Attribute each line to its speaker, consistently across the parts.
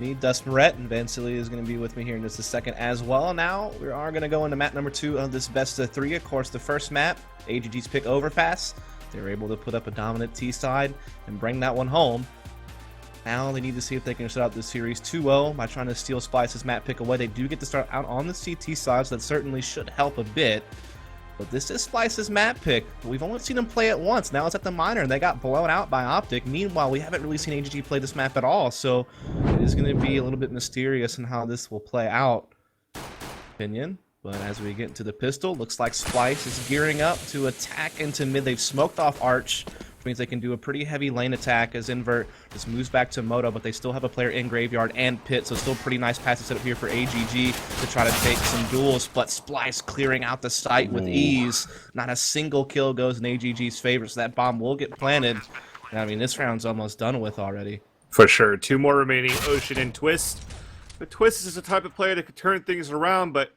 Speaker 1: Me, dustmouret, and vansilli is going to be with me here in just a second as well. Now, we are going to go into map number 2 of this best of 3. Of course, the first map, AGG's pick Overfast. They were able to put up a dominant T side and bring that one home. Now they need to see if they can start out this series 2-0 by trying to steal Splyce's map pick away. They do get to start out on the CT side, so that certainly should help a bit. But this is Splyce's map pick. We've only seen him play it once. Now it's at the minor, and they got blown out by Optic. Meanwhile, we haven't really seen AGG play this map at all, so it is going to be a little bit mysterious in how this will play out. Opinion. But as we get into the pistol, looks like Splyce is gearing up to attack into mid. They've smoked off Arch, which means they can do a pretty heavy lane attack as Invert just moves back to Moto, but they still have a player in Graveyard and Pit, so still pretty nice passive setup here for AGG to try to take some duels, but Splyce clearing out the site with ease. Not a single kill goes in AGG's favor, so that bomb will get planted. And I mean, this round's almost done with already.
Speaker 2: For sure. 2 more remaining, Ocean and Twist. But Twist is the type of player that could turn things around, but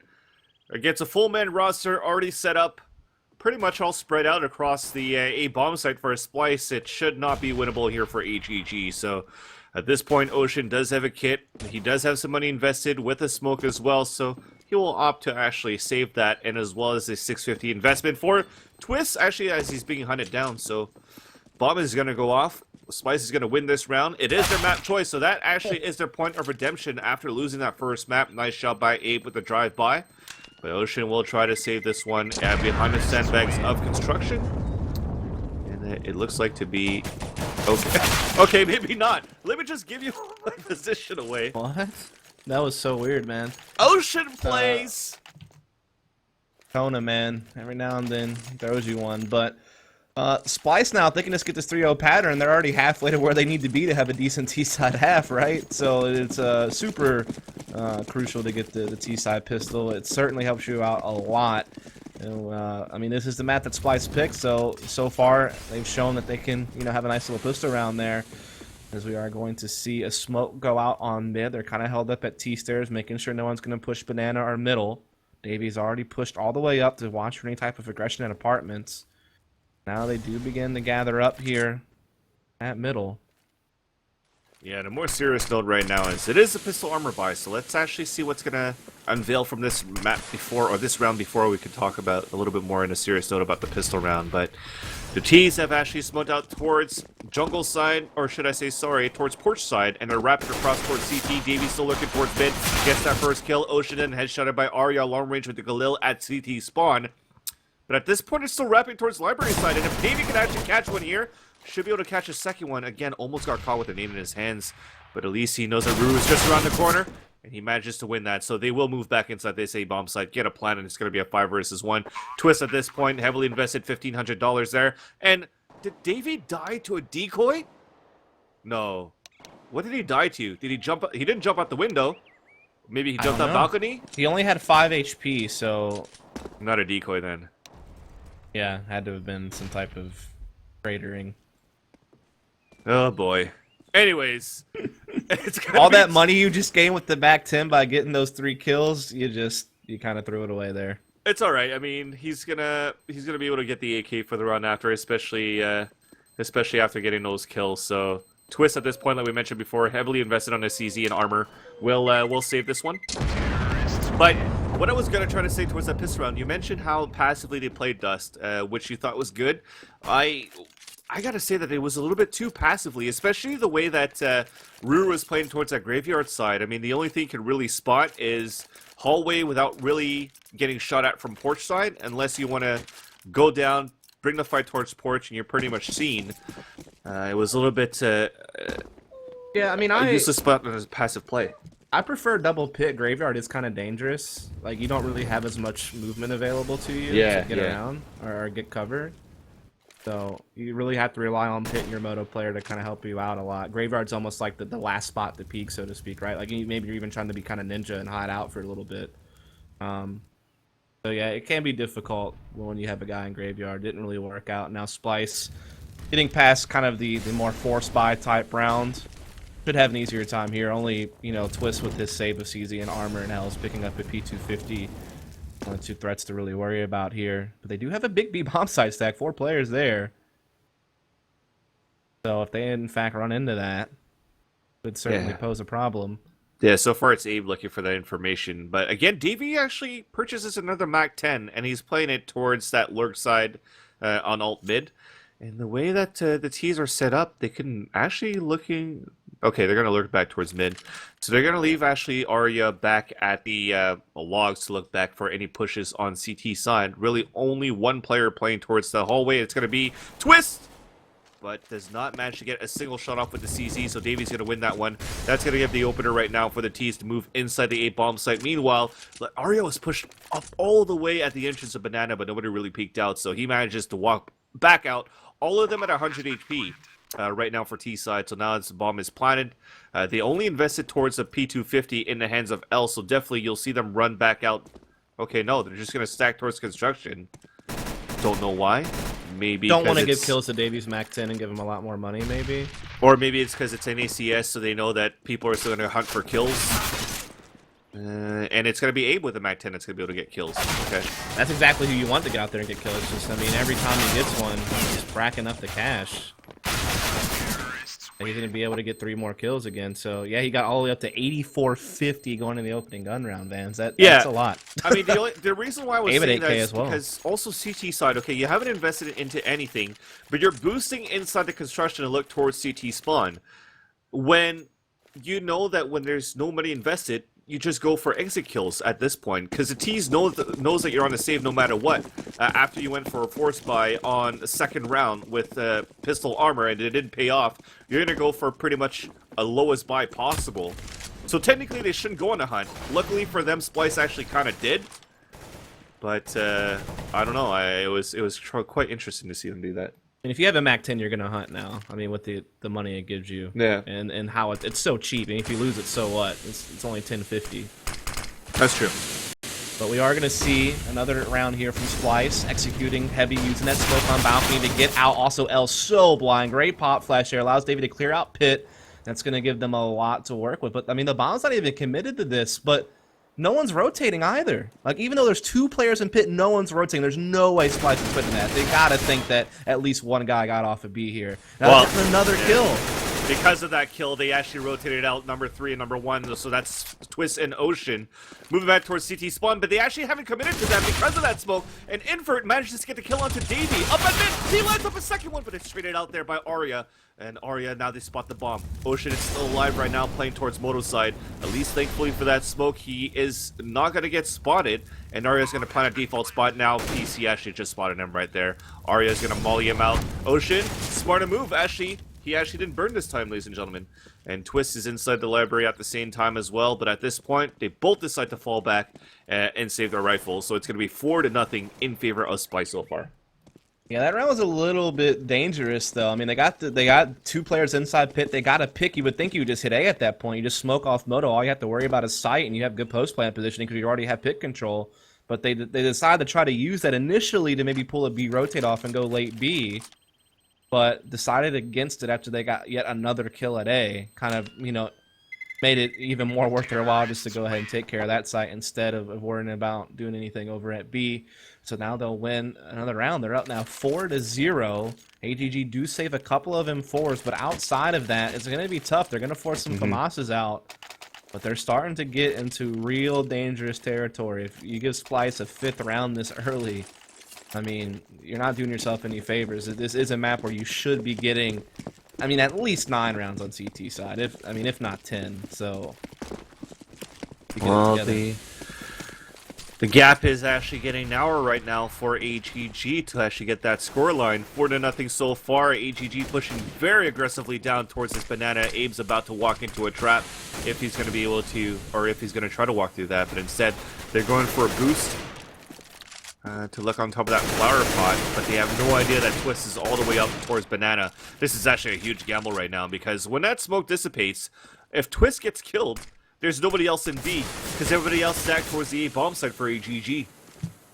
Speaker 2: against a full-man roster already set up, pretty much all spread out across the A bomb site for a Splyce, it should not be winnable here for AGG. So at this point, Ocean does have a kit. He does have some money invested with a smoke as well, so he will opt to actually save that, and as well as a 650 investment for Twist, actually, as he's being hunted down. So bomb is going to go off. Splyce is going to win this round. It is their map choice, so that actually is their point of redemption after losing that first map. Nice shot by Abe with the drive-by. But Ocean will try to save this one behind the sandbags of construction. And it looks like to be... Okay, okay, maybe not. Let me just give you my position away.
Speaker 1: What? That was so weird, man.
Speaker 2: Ocean plays!
Speaker 1: Kona, man. Every now and then he throws you one, but... Splyce now, if they can just get this 3-0 pattern, they're already halfway to where they need to be to have a decent T-side half, right? So it's super crucial to get the T-side pistol. It certainly helps you out a lot. I mean, this is the map that Splyce picked, so far they've shown that they can, have a nice little pistol around there. As we are going to see a smoke go out on mid. They're kind of held up at T-stairs, making sure no one's going to push banana or middle. Davies already pushed all the way up to watch for any type of aggression at apartments. Now they do begin to gather up here at middle.
Speaker 2: Yeah, the more serious note right now is it is a pistol armor buy, so let's actually see what's going to unveil from this map before, or this round before we can talk about a little bit more in a serious note about the pistol round. But the T's have actually smoked out towards jungle side, or should I say, sorry, towards porch side, and they're wrapping across towards CT. Davey still looking towards mid, gets that first kill. Ocean then headshotted by Arya, long range with the Galil at CT spawn. But at this point, it's still wrapping towards library side, and if Davey can actually catch one here, should be able to catch a second one. Again, almost got caught with a nade in his hands, but at least he knows that Ruru is just around the corner, and he manages to win that. So they will move back inside this A bomb site, get a plan, and it's going to be a 5 versus 1. Twist at this point, heavily invested $1,500 there. And did Davey die to a decoy? No. What did he die to? Did he jump? He didn't jump out the window. Maybe he jumped out the balcony?
Speaker 1: He only had 5 HP, so...
Speaker 2: Not a decoy then.
Speaker 1: Yeah, had to have been some type of cratering.
Speaker 2: Oh boy. Anyways,
Speaker 1: all that money you just gained with the back 10 by getting those 3 kills, you kind of threw it away there.
Speaker 2: It's all right. I mean, he's gonna be able to get the AK for the round after, especially after getting those kills. So Twist at this point, like we mentioned before, heavily invested on his CZ and armor. We'll save this one. But what I was going to try to say towards that pistol round, you mentioned how passively they played Dust, which you thought was good. I got to say that it was a little bit too passively, especially the way that Ruru was playing towards that graveyard side. I mean, the only thing you can really spot is hallway without really getting shot at from porch side, unless you want to go down, bring the fight towards porch, and you're pretty much seen. It was a little bit
Speaker 1: yeah, I mean,
Speaker 2: useless spot as passive play.
Speaker 1: I prefer double pit. Graveyard is kind of dangerous. Like, you don't really have as much movement available to you to get around or get covered. So you really have to rely on Pit and your Moto player to kind of help you out a lot. Graveyard's almost like the last spot to peak, so to speak, right? Like, maybe you're even trying to be kind of ninja and hide out for a little bit. So yeah, it can be difficult when you have a guy in Graveyard. Didn't really work out. Now Splyce getting past kind of the more force buy type round. Should have an easier time here. Only, Twist with his save of CZ and armor and Hells picking up a P250. Only 2 threats to really worry about here. But they do have a big B bomb side stack. 4 players there. So if they in fact run into that, would certainly pose a problem.
Speaker 2: Yeah, so far it's Abe looking for that information. But again, DV actually purchases another MAC-10, and he's playing it towards that lurk side on alt mid. And the way that the T's are set up, they can actually looking... Okay, they're going to lurk back towards mid. So they're going to leave actually Arya back at the logs to look back for any pushes on CT side. Really only one player playing towards the hallway. It's going to be Twist! But does not manage to get a single shot off with the CZ, so Davies going to win that one. That's going to give the opener right now for the T's to move inside the A-bomb site. Meanwhile, Arya was pushed up all the way at the entrance of Banana, but nobody really peeked out, so he manages to walk back out. All of them at 100 HP right now for T side, so now as the bomb is planted. They only invested towards a P250 in the hands of L, so definitely you'll see them run back out. Okay, no, they're just going to stack towards construction. Don't know why. Maybe
Speaker 1: don't want to give kills to Davies MAC-10 and give him a lot more money, maybe.
Speaker 2: Or maybe it's because it's an ACS, so they know that people are still going to hunt for kills. And it's going to be Abe with a MAC-10 that's going to be able to get kills. Okay.
Speaker 1: That's exactly who you want to get out there and get kills. Just, I mean, every time he gets one, he's just racking up the cash. And he's going to be able to get 3 more kills again. So, yeah, he got all the way up to 8450 going in the opening gun round, Vans. That's a lot.
Speaker 2: I mean, the reason why I was saying that is
Speaker 1: as well.
Speaker 2: because also CT side, okay, you haven't invested into anything, but you're boosting inside the construction and look towards CT spawn. When you know that when there's no money invested, you just go for exit kills at this point, because the T's knows that you're on the save no matter what. After you went for a force buy on the second round with pistol armor and it didn't pay off, you're going to go for pretty much a lowest buy possible. So technically they shouldn't go on a hunt. Luckily for them, Splyce actually kind of did. But I don't know, it was quite interesting to see them do that.
Speaker 1: And if you have a MAC-10, you're gonna hunt now. I mean, with the money it gives you,
Speaker 2: yeah,
Speaker 1: and how it's so cheap. And if you lose it, so what? It's only 1050.
Speaker 2: That's true.
Speaker 1: But we are gonna see another round here from Splyce, executing heavy, using that smoke on balcony to get out. Also, L so blind. Great pop flash there allows David to clear out pit. That's gonna give them a lot to work with. But I mean, the bomb's not even committed to this, but. No one's rotating either. Like, even though there's 2 players in pit, no one's rotating. There's no way Splyce is putting that. They gotta think that at least one guy got off of B here. Now, well, another kill.
Speaker 2: Because of that kill, they actually rotated out number 3 and number 1, so that's Twist and Ocean. Moving back towards CT spawn, but they actually haven't committed to that because of that smoke, and Invert manages to get the kill onto Davey. Up at mid, he lines up a second one, but it's traded out there by Arya. And Arya, now they spot the bomb. Ocean is still alive right now, playing towards Moto's side. At least, thankfully for that smoke, he is not going to get spotted. And Arya's going to plant a default spot now. PC actually just spotted him right there. Arya's going to molly him out. Ocean, smart move, actually. He actually didn't burn this time, ladies and gentlemen. And Twist is inside the library at the same time as well. But at this point, they both decide to fall back and save their rifles. So it's going to be 4-0 in favor of Splyce so far.
Speaker 1: Yeah, that round was a little bit dangerous, though. I mean, they got 2 players inside pit. They got a pick. You would think you would just hit A at that point. You just smoke off Moto. All you have to worry about is sight, and you have good post-plant positioning because you already have pit control. But they decided to try to use that initially to maybe pull a B rotate off and go late B, but decided against it after they got yet another kill at A. Kind of, you know, made it even more worth their while just to go ahead and take care of that site instead of worrying about doing anything over at B. So now they'll win another round. They're up now 4-0. AGG do save a couple of M4s, but outside of that, it's going to be tough. They're going to force some FAMASs out, but they're starting to get into real dangerous territory. If you give Splyce a 5th round this early, I mean, you're not doing yourself any favors. This is a map where you should be getting, I mean, at least 9 rounds on CT side, if not 10. So,
Speaker 2: well, the gap is actually getting narrower right now for AGG to actually get that scoreline. 4-0 so far. AGG pushing very aggressively down towards this banana. Abe's about to walk into a trap if he's going to be able to, or if he's going to try to walk through that. But instead, they're going for a boost to look on top of that flower pot. But they have no idea that Twist is all the way up towards banana. This is actually a huge gamble right now because when that smoke dissipates, if Twist gets killed, there's nobody else in B, because everybody else stacked towards the A bomb site for AGG.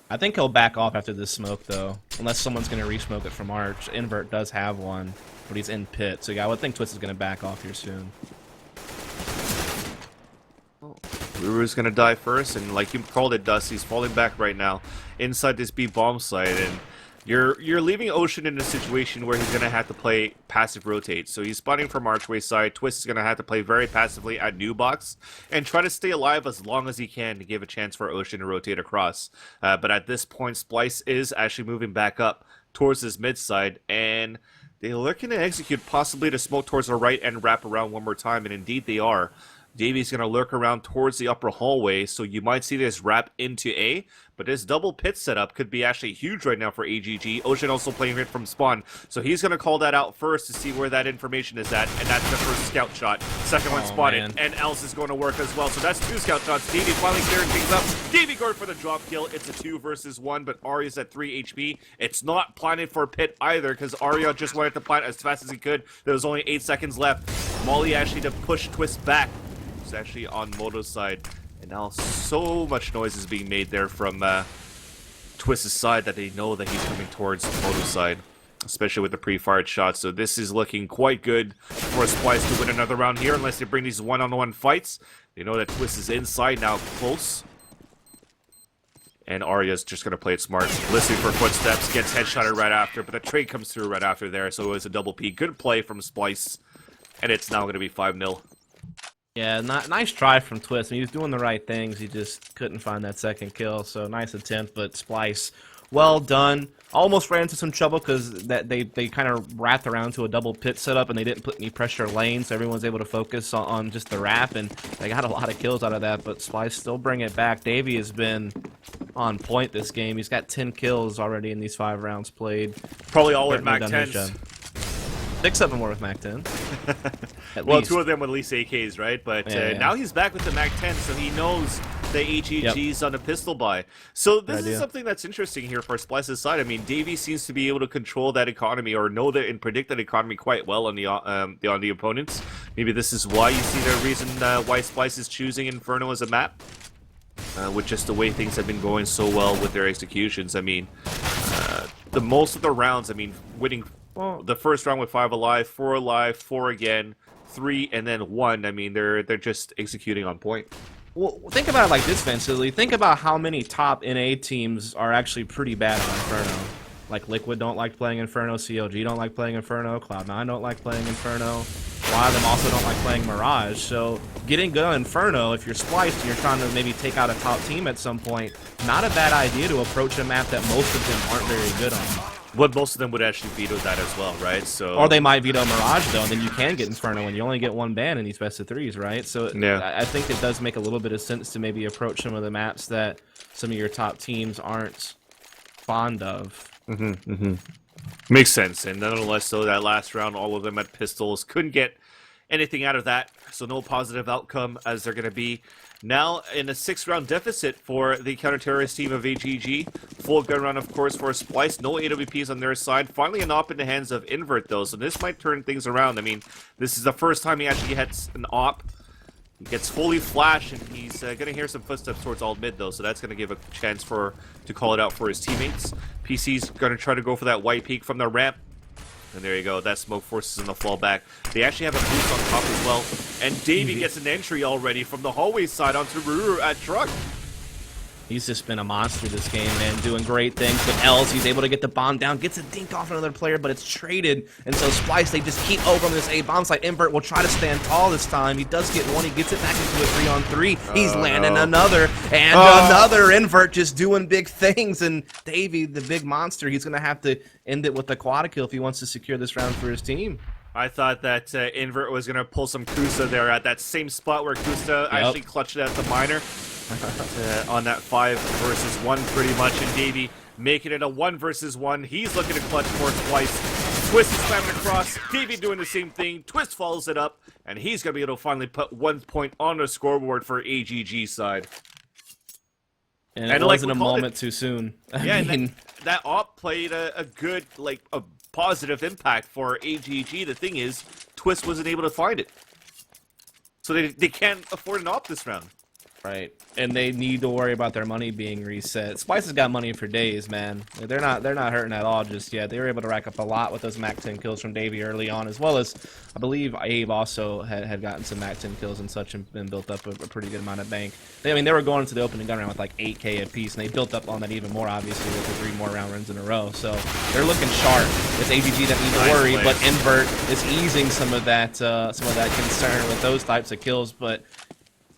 Speaker 1: I think he'll back off after this smoke, though, unless someone's going to re-smoke it from Arch. Invert does have one, but he's in pit, so yeah, I would think Twist is going to back off here soon.
Speaker 2: Ruru's going to die first, and like you called it, Dust, he's falling back right now inside this B bomb site, and You're leaving Ocean in a situation where he's gonna have to play passive rotate. So he's spawning from Archway side. Twist is gonna have to play very passively at New Box and try to stay alive as long as he can to give a chance for Ocean to rotate across. But at this point, Splyce is actually moving back up towards his mid side, and they're looking to execute possibly to smoke towards the right and wrap around one more time, and indeed they are. Davy's going to lurk around towards the upper hallway, so you might see this wrap into A, but this double pit setup could be actually huge right now for AGG. Ocean also playing it from spawn, so he's going to call that out first to see where that information is at, and that's the first scout shot. Second one spotted, man. And else is going to work as well, so that's 2 scout shots. Davy finally clearing things up. Davy going for the drop kill. It's a 2 versus 1, but Arya's at 3 HP. It's not planted for pit either, because Arya just wanted to plant as fast as he could. There was only 8 seconds left. Molly actually to push Twist back. Actually on Moto's side, and now so much noise is being made there from Twist's side that they know that he's coming towards Moto's side, especially with the pre-fired shots. So this is looking quite good for Splyce to win another round here, unless they bring these one-on-one fights. They know that Twist is inside now, close. And Arya's just going to play it smart, listening for footsteps, gets headshotted right after, but the trade comes through right after there, so it was a double P. Good play from Splyce, and it's now going to be 5-0.
Speaker 1: Yeah, nice try from Twist. I mean, he was doing the right things. He just couldn't find that second kill. So nice attempt, but Splyce, well done. Almost ran into some trouble because they kind of wrapped around to a double pit setup and they didn't put any pressure lane, so everyone's able to focus on just the wrap, and they got a lot of kills out of that. But Splyce still bring it back. Davy has been on point this game. He's got 10 kills already in these 5 rounds played.
Speaker 2: Probably all with Mac 10s.
Speaker 1: 6 of them were with Mac 10.
Speaker 2: Well,
Speaker 1: least.
Speaker 2: 2 of them with at least AKs, right? But now he's back with the Mac 10, so he knows the AGG's on a pistol buy. So this is something that's interesting here for Splyce's side. I mean, Davy seems to be able to control that economy, or know that and predict that economy quite well on the opponents. Maybe this is why you see the reason why Splyce is choosing Inferno as a map. With just the way things have been going so well with their executions. I mean, the most of the rounds, I mean, winning the first round with 5 alive, 4 alive, 4 again, 3, and then 1. I mean, they're just executing on point.
Speaker 1: Well, think about it like this, Vansilli. Think about how many top NA teams are actually pretty bad on Inferno. Like Liquid don't like playing Inferno, CLG don't like playing Inferno, Cloud9 don't like playing Inferno. A lot of them also don't like playing Mirage. So getting good on Inferno, if you're Splyced and you're trying to maybe take out a top team at some point, not a bad idea to approach a map that most of them aren't very good on.
Speaker 2: But most of them would actually veto that as well, right? So,
Speaker 1: or they might veto Mirage, though, and then you can get Inferno, and you only get 1 ban in these best of 3s, right? So yeah. I think it does make a little bit of sense to maybe approach some of the maps that some of your top teams aren't fond of.
Speaker 2: Makes sense. And nonetheless, though, that last round, all of them had pistols. Couldn't get anything out of that, so no positive outcome as they're going to be now in a 6-round deficit for the counter-terrorist team of AGG. Full gun round, of course, for Splyce. No AWPs on their side. Finally an op in the hands of Invert, though, so this might turn things around. I mean, this is the first time he actually gets an op. He gets fully flashed, and he's going to hear some footsteps towards alt mid, though, so that's going to give a chance to call it out for his teammates. PC's going to try to go for that white peak from the ramp. And there you go, that smoke forces him to fall back. They actually have a boost on top as well. And Davey gets an entry already from the hallway side onto Ruru at truck.
Speaker 1: He's just been a monster this game, man, doing great things. But Els, he's able to get the bomb down, gets a dink off another player, but it's traded. And so Splyce, they just keep over on this A bomb site. Invert will try to stand tall this time. He does get 1, he gets it back into a 3-on-3. He's landing another, and another. Invert just doing big things. And Davey, the big monster, he's going to have to end it with a quad kill if he wants to secure this round for his team.
Speaker 2: I thought that Invert was going to pull some Kusa there at that same spot where Kusa actually clutched it at the miner. On that 5 versus 1 pretty much, and Davey making it a 1 versus 1. He's looking to clutch for Splyce. Twist is slamming across. Davey doing the same thing. Twist follows it up, and he's going to be able to finally put 1 point on the scoreboard for AGG side.
Speaker 1: And it wasn't a moment too soon.
Speaker 2: Yeah, and that op played a good, a positive impact for AGG. The thing is, Twist wasn't able to find it. So they can't afford an op this round.
Speaker 1: Right, and they need to worry about their money being reset. Splyce has got money for days, man. They're not hurting at all just yet. They were able to rack up a lot with those Mac 10 kills from Davey early on, as well as I believe Abe also had gotten some Mac 10 kills and such, and been built up a pretty good amount of bank. I mean, they were going into the opening gun round with like 8K apiece, and they built up on that even more, obviously, with the 3 more round runs in a row. So they're looking sharp. It's AGG that need to worry, but Invert is easing some of that concern with those types of kills, but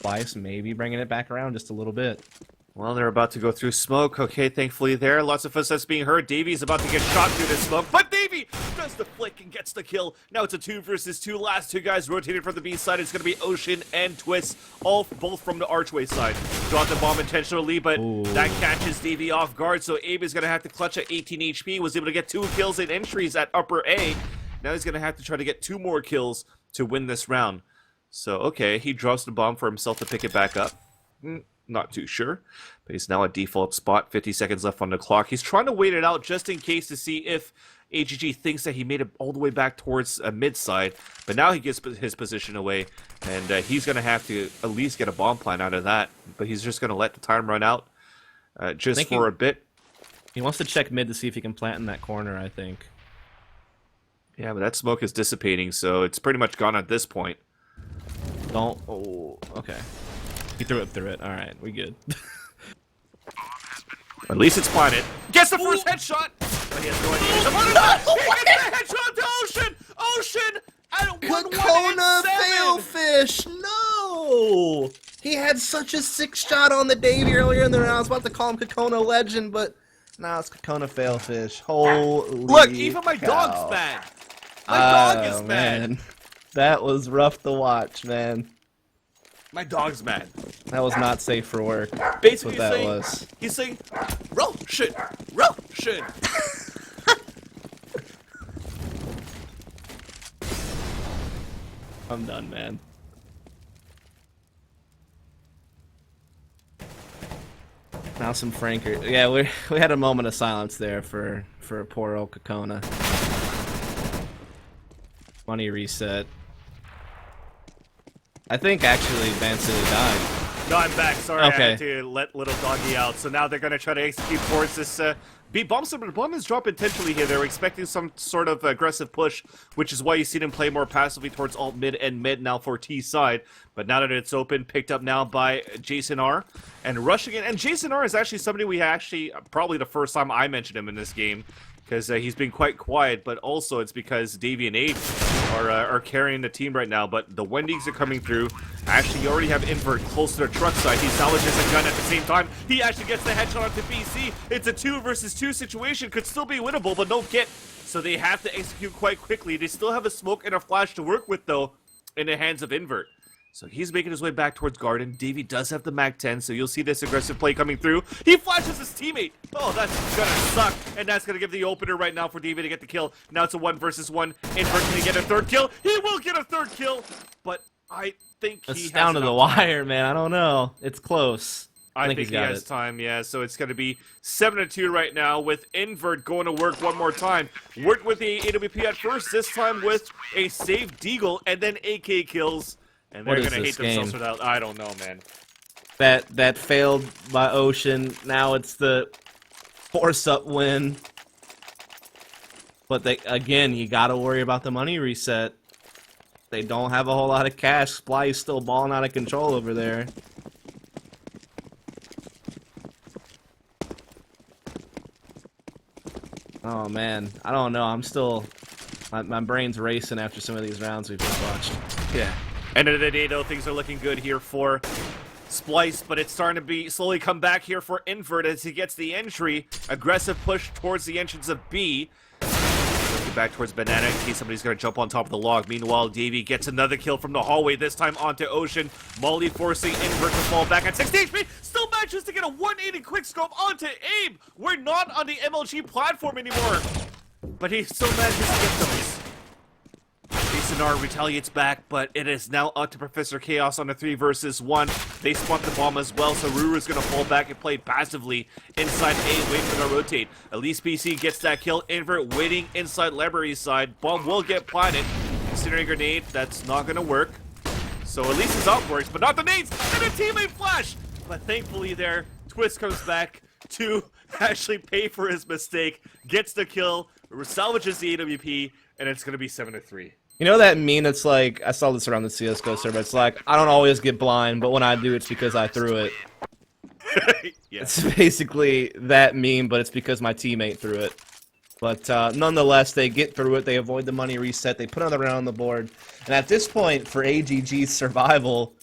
Speaker 1: Splyce maybe bringing it back around just a little bit.
Speaker 2: Well, they're about to go through smoke. Okay, thankfully there. Lots of footsteps being heard. Davy's about to get shot through the smoke, but Davy does the flick and gets the kill. Now it's a 2 versus 2. Last 2 guys rotated from the B side. It's going to be Ocean and Twist, both from the archway side. Dropped the bomb intentionally, but that catches Davy off guard, so Abe is going to have to clutch at 18 HP. Was able to get 2 kills in entries at upper A. Now he's going to have to try to get 2 more kills to win this round. So, okay, he drops the bomb for himself to pick it back up. Not too sure. But he's now at default spot. 50 seconds left on the clock. He's trying to wait it out just in case to see if AGG thinks that he made it all the way back towards a mid side. But now he gets his position away. And he's going to have to at least get a bomb plan out of that. But he's just going to let the time run out just for a bit.
Speaker 1: He wants to check mid to see if he can plant in that corner, I think.
Speaker 2: Yeah, but that smoke is dissipating, so it's pretty much gone at this point.
Speaker 1: Don't. Oh, okay. He threw it. All right, we good.
Speaker 2: At least it's planted. Gets the first headshot. But he has no idea. He gets the headshot to Ocean. Ocean at
Speaker 1: Kakona failfish. No. He had such a 6 shot on the Davey earlier in the round. I was about to call him Kakona Legend, but now it's Kakona failfish. Holy.
Speaker 2: Look, even my dog's mad. My dog is mad.
Speaker 1: That was rough to watch, man.
Speaker 2: My dog's mad.
Speaker 1: That was not safe for work.
Speaker 2: Basically,
Speaker 1: That's what that was.
Speaker 2: He's saying, Roshan.
Speaker 1: I'm done, man. Now some Franker. Yeah, we had a moment of silence there for poor old Kakona. Money reset. I think actually vansilli died.
Speaker 2: No, I'm back. Sorry,
Speaker 1: okay.
Speaker 2: I had to let little doggy out. So now they're going to try to execute towards this B bomb. So the bomb is dropped intentionally here. They were expecting some sort of aggressive push, which is why you see them play more passively towards alt mid and mid now for T side. But now that it's open, picked up now by Jason R. And rushing in. And Jason R is actually somebody we actually, probably the first time I mentioned him in this game. Because he's been quite quiet, but also it's because Davey and Abe are carrying the team right now. But the Wendigs are coming through. Actually, you already have Invert close to the truck side. He salvages a gun at the same time. He actually gets the headshot onto BC. It's a 2 versus 2 situation. Could still be winnable, but no get. So they have to execute quite quickly. They still have a smoke and a flash to work with, though, in the hands of Invert. So he's making his way back towards Garden. Davey does have the Mag 10, so you'll see this aggressive play coming through. He flashes his teammate. Oh, that's gonna suck. And that's gonna give the opener right now for Davey to get the kill. Now it's a 1 versus 1. Invert gonna get a 3rd kill. He will get a 3rd kill, but I think
Speaker 1: it's down to the wire, man. I don't know. It's close.
Speaker 2: I think he has time, yeah. So it's going to be 7-2 right now with Invert going to work one more time. Worked with the AWP at first, this time with a saved Deagle and then AK kills. And they're going to hate themselves for that. I don't know, man.
Speaker 1: That failed by Ocean. Now it's the force-up win. But again, you got to worry about the money reset. They don't have a whole lot of cash. Splyce still balling out of control over there. Oh, man. I don't know. I'm still... My brain's racing after some of these rounds we've just watched.
Speaker 2: Yeah. End of the day, though, things are looking good here for Splyce, but it's starting to slowly come back here for Invert as he gets the entry. Aggressive push towards the entrance of B. Looking back towards Banana in case somebody's going to jump on top of the log. Meanwhile, Davey gets another kill from the hallway, this time onto Ocean. Molly forcing Invert to fall back at 60 HP. Still manages to get a 180 quickscope onto Abe. We're not on the MLG platform anymore, but he still manages to get those. Jason R retaliates back, but it is now up to Professor Chaos on a 3 versus 1. They spot the bomb as well, so Ruru's going to fall back and play passively inside A, wait for the rotate. At least PC gets that kill. Invert waiting inside Library's side. Bomb will get planted. Incendiary grenade, that's not going to work. So at least his op works, but not the nades, and a teammate flash! But thankfully there, Twist comes back to actually pay for his mistake, gets the kill, salvages the AWP, and it's going to be 7-3.
Speaker 1: You know that meme that's like, I saw this around the CSGO server, it's like, I don't always get blind, but when I do, it's because I threw it.
Speaker 2: Yeah.
Speaker 1: It's basically that meme, but it's because my teammate threw it. But nonetheless, they get through it, they avoid the money reset, they put another round on the board. And at this point, for AGG's survival,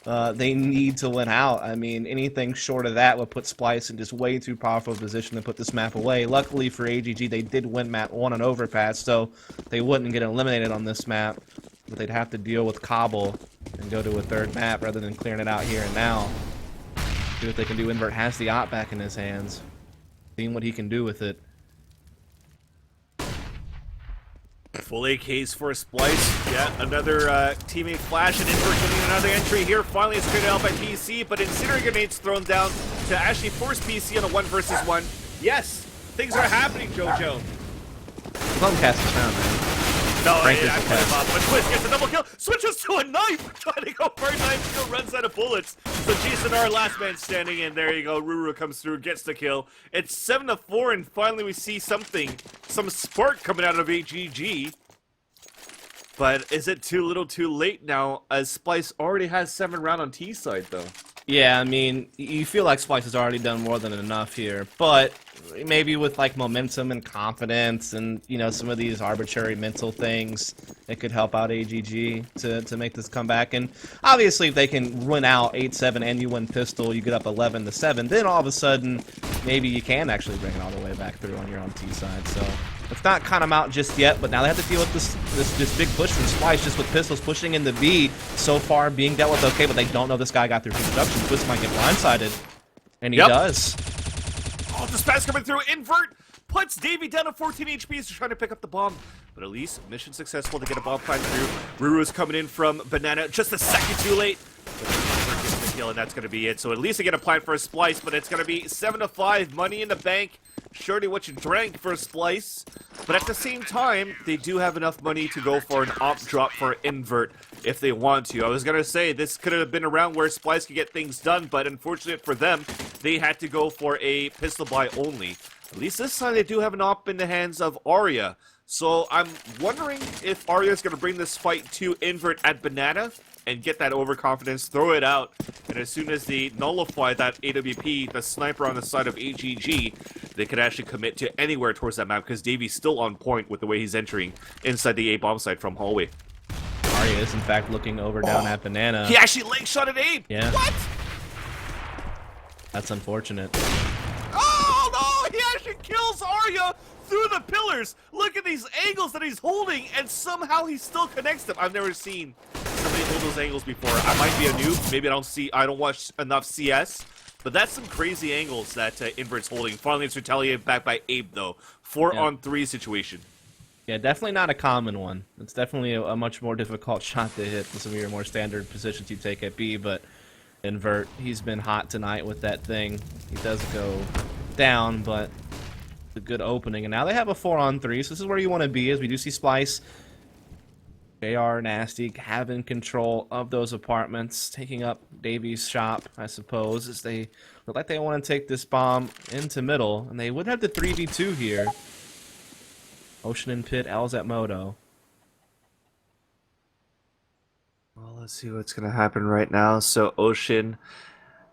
Speaker 1: they need to win out. I mean, anything short of that would put Splyce in just way too powerful a position to put this map away. Luckily for AGG, they did win map 1 on Overpass, so they wouldn't get eliminated on this map. But they'd have to deal with Cobble and go to a third map rather than clearing it out here and now. See what they can do. Invert has the op back in his hands. Seeing what he can do with it.
Speaker 2: Full AKs for Splyce. Yeah, another teammate flash, and Invert getting another entry here. Finally, it's traded out by PC, but incendiary grenades thrown down to actually force PC on a 1 versus 1. Yes, things are happening, JoJo.
Speaker 1: Let him cast his round, man.
Speaker 2: No, I put him up, but Twist gets a double kill, switches to a knife, trying to go for a knife, still runs out of bullets. So Jason R, last man standing in, there you go, Ruru comes through, gets the kill. It's 7-4, and finally we see something, some spark coming out of AGG. But is it too little too late now, as Splyce already has 7 round on T side, though?
Speaker 1: Yeah, I mean, you feel like Splyce has already done more than enough here, but maybe with like momentum and confidence and, you know, some of these arbitrary mental things, it could help out AGG to make this comeback. And obviously, if they can win out 8-7 and you win pistol, you get up 11-7, then all of a sudden, maybe you can actually bring it all the way back through on your own T side. So let's not count them out just yet, but now they have to deal with this big push from Splyce, just with pistols pushing into B so far, being dealt with okay, but they don't know this guy got through production. Twist might get blindsided, and he does.
Speaker 2: Oh, the spaz coming through. Invert puts Davey down to 14 HP. He's trying to pick up the bomb, but at least mission successful to get a bomb plant through. Ruru is coming in from Banana just a second too late. But Invert gets the kill, and that's going to be it. So at least they get a plant for a Splyce, but it's going to be 7-5, money in the bank. Surely what you drank for a Splyce, but at the same time, they do have enough money to go for an op drop for Invert if they want to. I was going to say, this could have been a round where Splyce could get things done, but unfortunate for them, they had to go for a pistol buy only. At least this time they do have an op in the hands of Arya. So I'm wondering if Arya is going to bring this fight to Invert at Banana and get that overconfidence, throw it out, and as soon as they nullify that AWP, the sniper on the side of AGG, they could actually commit to anywhere towards that map, because Davey's still on point with the way he's entering inside the A bomb site from hallway.
Speaker 1: Arya is in fact looking over down at Banana.
Speaker 2: He actually leg shot at Abe!
Speaker 1: Yeah.
Speaker 2: What?
Speaker 1: That's unfortunate.
Speaker 2: Oh no! He actually kills Arya through the pillars! Look at these angles that he's holding, and somehow he still connects them. I've never seen somebody hold those angles before. I might be a noob. Maybe I don't watch enough CS. But that's some crazy angles that Invert's holding. Finally, it's retaliated back by Abe, though. 4-on-3 situation.
Speaker 1: Yeah, definitely not a common one. It's definitely a much more difficult shot to hit than some of your more standard positions you take at B, but Invert, he's been hot tonight with that thing. He does go down, but it's a good opening. And now they have a 4-on-3, so this is where you want to be, as we do see Splyce, JR, Nasty having control of those apartments, taking up Davies' shop, I suppose, as they look like they want to take this bomb into middle, and they would have the 3v2 here. Ocean and Pit, L's at Moto.
Speaker 2: Well, let's see what's going to happen right now. So, Ocean,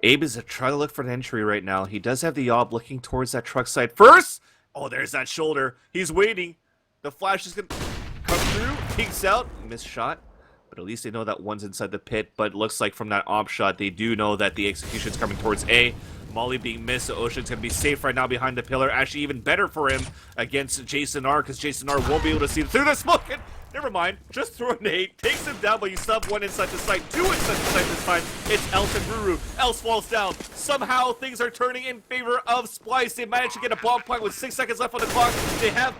Speaker 2: Abe is trying to look for an entry right now. He does have the Yob looking towards that truck side first. Oh, there's that shoulder. He's waiting. The flash is going to come through, peeks out, missed shot. But at least they know that one's inside the pit. But it looks like from that op shot, they do know that the execution's coming towards A. Molly being missed, so Ocean's going to be safe right now behind the pillar. Actually, even better for him against Jason R, because Jason R won't be able to see through the smoke. And never mind, just throw a nade, takes him down, but you still have one inside the site, two inside the site this time. It's Else and Ruru. Else falls down. Somehow, things are turning in favor of Splyce. They managed to get a bomb plant with 6 seconds left on the clock. They have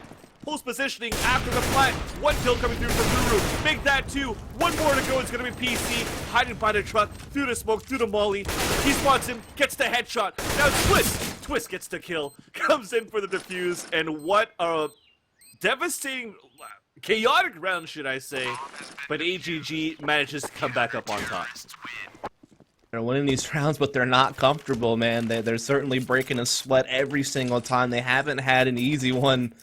Speaker 2: post positioning after the plant. One kill coming through from Ruru. Make that 2. One more to go. It's going to be PC. Hiding by the truck. Through the smoke. Through the molly. He spots him. Gets the headshot. Now Twist. Twist gets the kill. Comes in for the defuse. And what a devastating chaotic round, should I say, but AGG manages to come back up on top.
Speaker 1: They're winning these rounds, but they're not comfortable, man. They're certainly breaking a sweat every single time. They haven't had an easy one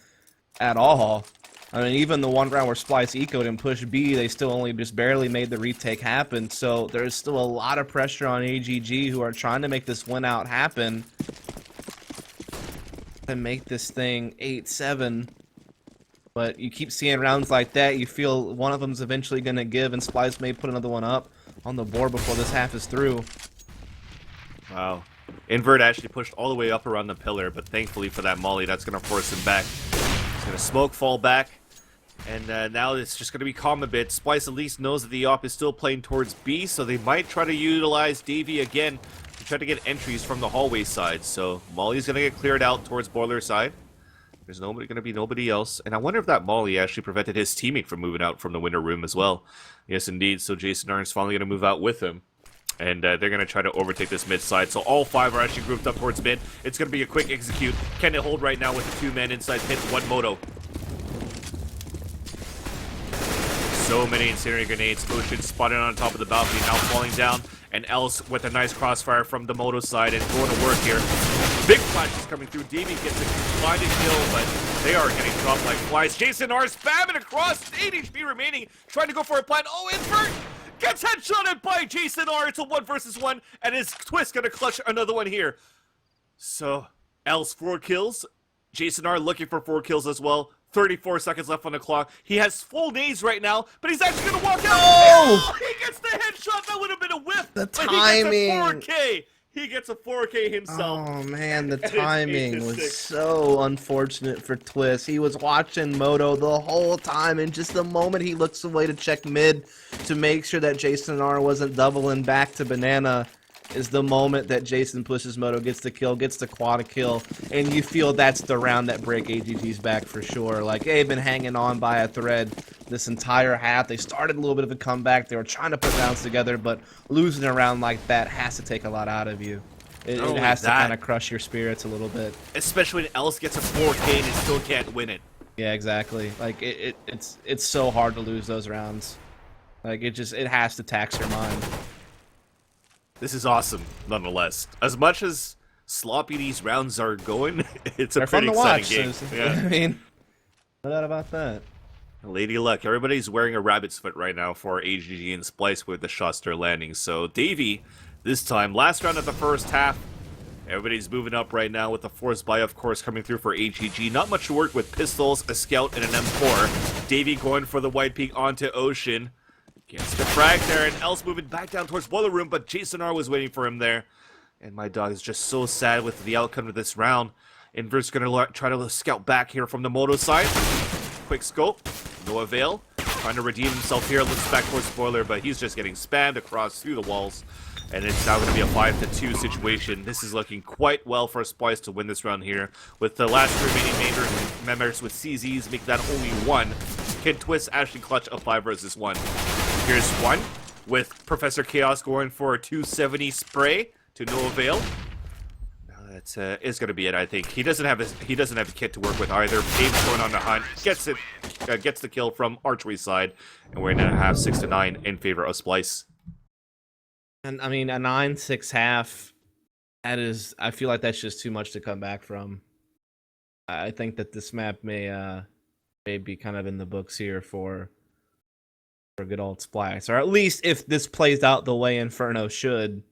Speaker 1: at all. I mean, even the one round where Splyce ecoed and pushed B, they still only just barely made the retake happen. So there's still a lot of pressure on AGG, who are trying to make this win out happen and make this thing 8-7. But you keep seeing rounds like that, you feel one of them's eventually going to give, and Splyce may put another one up on the board before this half is through.
Speaker 2: Wow. Invert actually pushed all the way up around the pillar, but thankfully for that molly, that's going to force him back. He's going to smoke, fall back. And now it's just going to be calm a bit. Splyce at least knows that the op is still playing towards B, so they might try to utilize Davey again to try to get entries from the hallway side. So Molly's going to get cleared out towards boiler side. There's going to be nobody else. And I wonder if that Molly actually prevented his teammate from moving out from the winter room as well. Yes, indeed. So Jason Arn's finally going to move out with him. And they're going to try to overtake this mid side. So all five are actually grouped up towards mid. It's going to be a quick execute. Can it hold right now with the two men inside pit? One moto. So many incendiary grenades. Ocean spotted on top of the balcony, now falling down. And Else with a nice crossfire from the moto side and going to work here. Big flashes coming through. Davey gets a blinded kill, but they are getting dropped like flies. Jason R spamming across. 8 HP remaining, trying to go for a plant. Oh, Invert gets headshotted by Jason R. It's a 1 versus 1, and his Twist gonna clutch another one here. So Else 4 kills. Jason R looking for 4 kills as well. 34 seconds left on the clock. He has full nades right now, but he's actually gonna walk out.
Speaker 1: Oh!
Speaker 2: He gets the headshot. That would have been a whiff.
Speaker 1: The
Speaker 2: but
Speaker 1: timing.
Speaker 2: He gets a 4K. He gets a 4K himself.
Speaker 1: Oh man, the timing was so unfortunate for Twist. He was watching Moto the whole time, and just the moment he looks away to check mid to make sure that Jason R wasn't doubling back to Banana is the moment that Jason pushes Moto, gets the kill, gets the quad kill, and you feel that's the round that break AGG's back for sure. Like, they've been hanging on by a thread this entire half. They started a little bit of a comeback. They were trying to put rounds together, but losing a round like that has to take a lot out of you. It has to kind of crush your spirits a little bit.
Speaker 2: Especially when Else gets a 4K and he still can't win it.
Speaker 1: Yeah, exactly. Like, it's so hard to lose those rounds. Like, it has to tax your mind.
Speaker 2: This is awesome, nonetheless. As much as sloppy these rounds are going, it's a pretty exciting game. Yeah.
Speaker 1: I mean, no doubt about that.
Speaker 2: Lady luck. Everybody's wearing a rabbit's foot right now for AGG and Splyce with the shots they're landing. So Davey, this time, last round of the first half. Everybody's moving up right now with the force buy, of course, coming through for AGG. Not much work with pistols, a scout, and an M4. Davey going for the white peak onto Ocean. Gets the frag there, and Else moving back down towards boiler room, but Jason R was waiting for him there. And my dog is just so sad with the outcome of this round. Invert's gonna try to scout back here from the moto side. Quick scope, no avail. Trying to redeem himself here, looks back towards spoiler, but he's just getting spammed across through the walls. And it's now going to be a 5-2 situation. This is looking quite well for Splyce to win this round here. With the last remaining members with CZs make that only 1. Can Twist actually clutch a 5 versus 1? Here's 1 with Professor Chaos going for a 270 spray to no avail. That's is going to be it, I think. He doesn't have a kit to work with either. Abe's going on the hunt, gets the kill from archery side, and we're going to have 6-9 in favor of Splyce.
Speaker 1: And I mean, a 9-6 half, that is, I feel like that's just too much to come back from. I think that this map may be kind of in the books here for good old Splyce, or at least if this plays out the way Inferno should,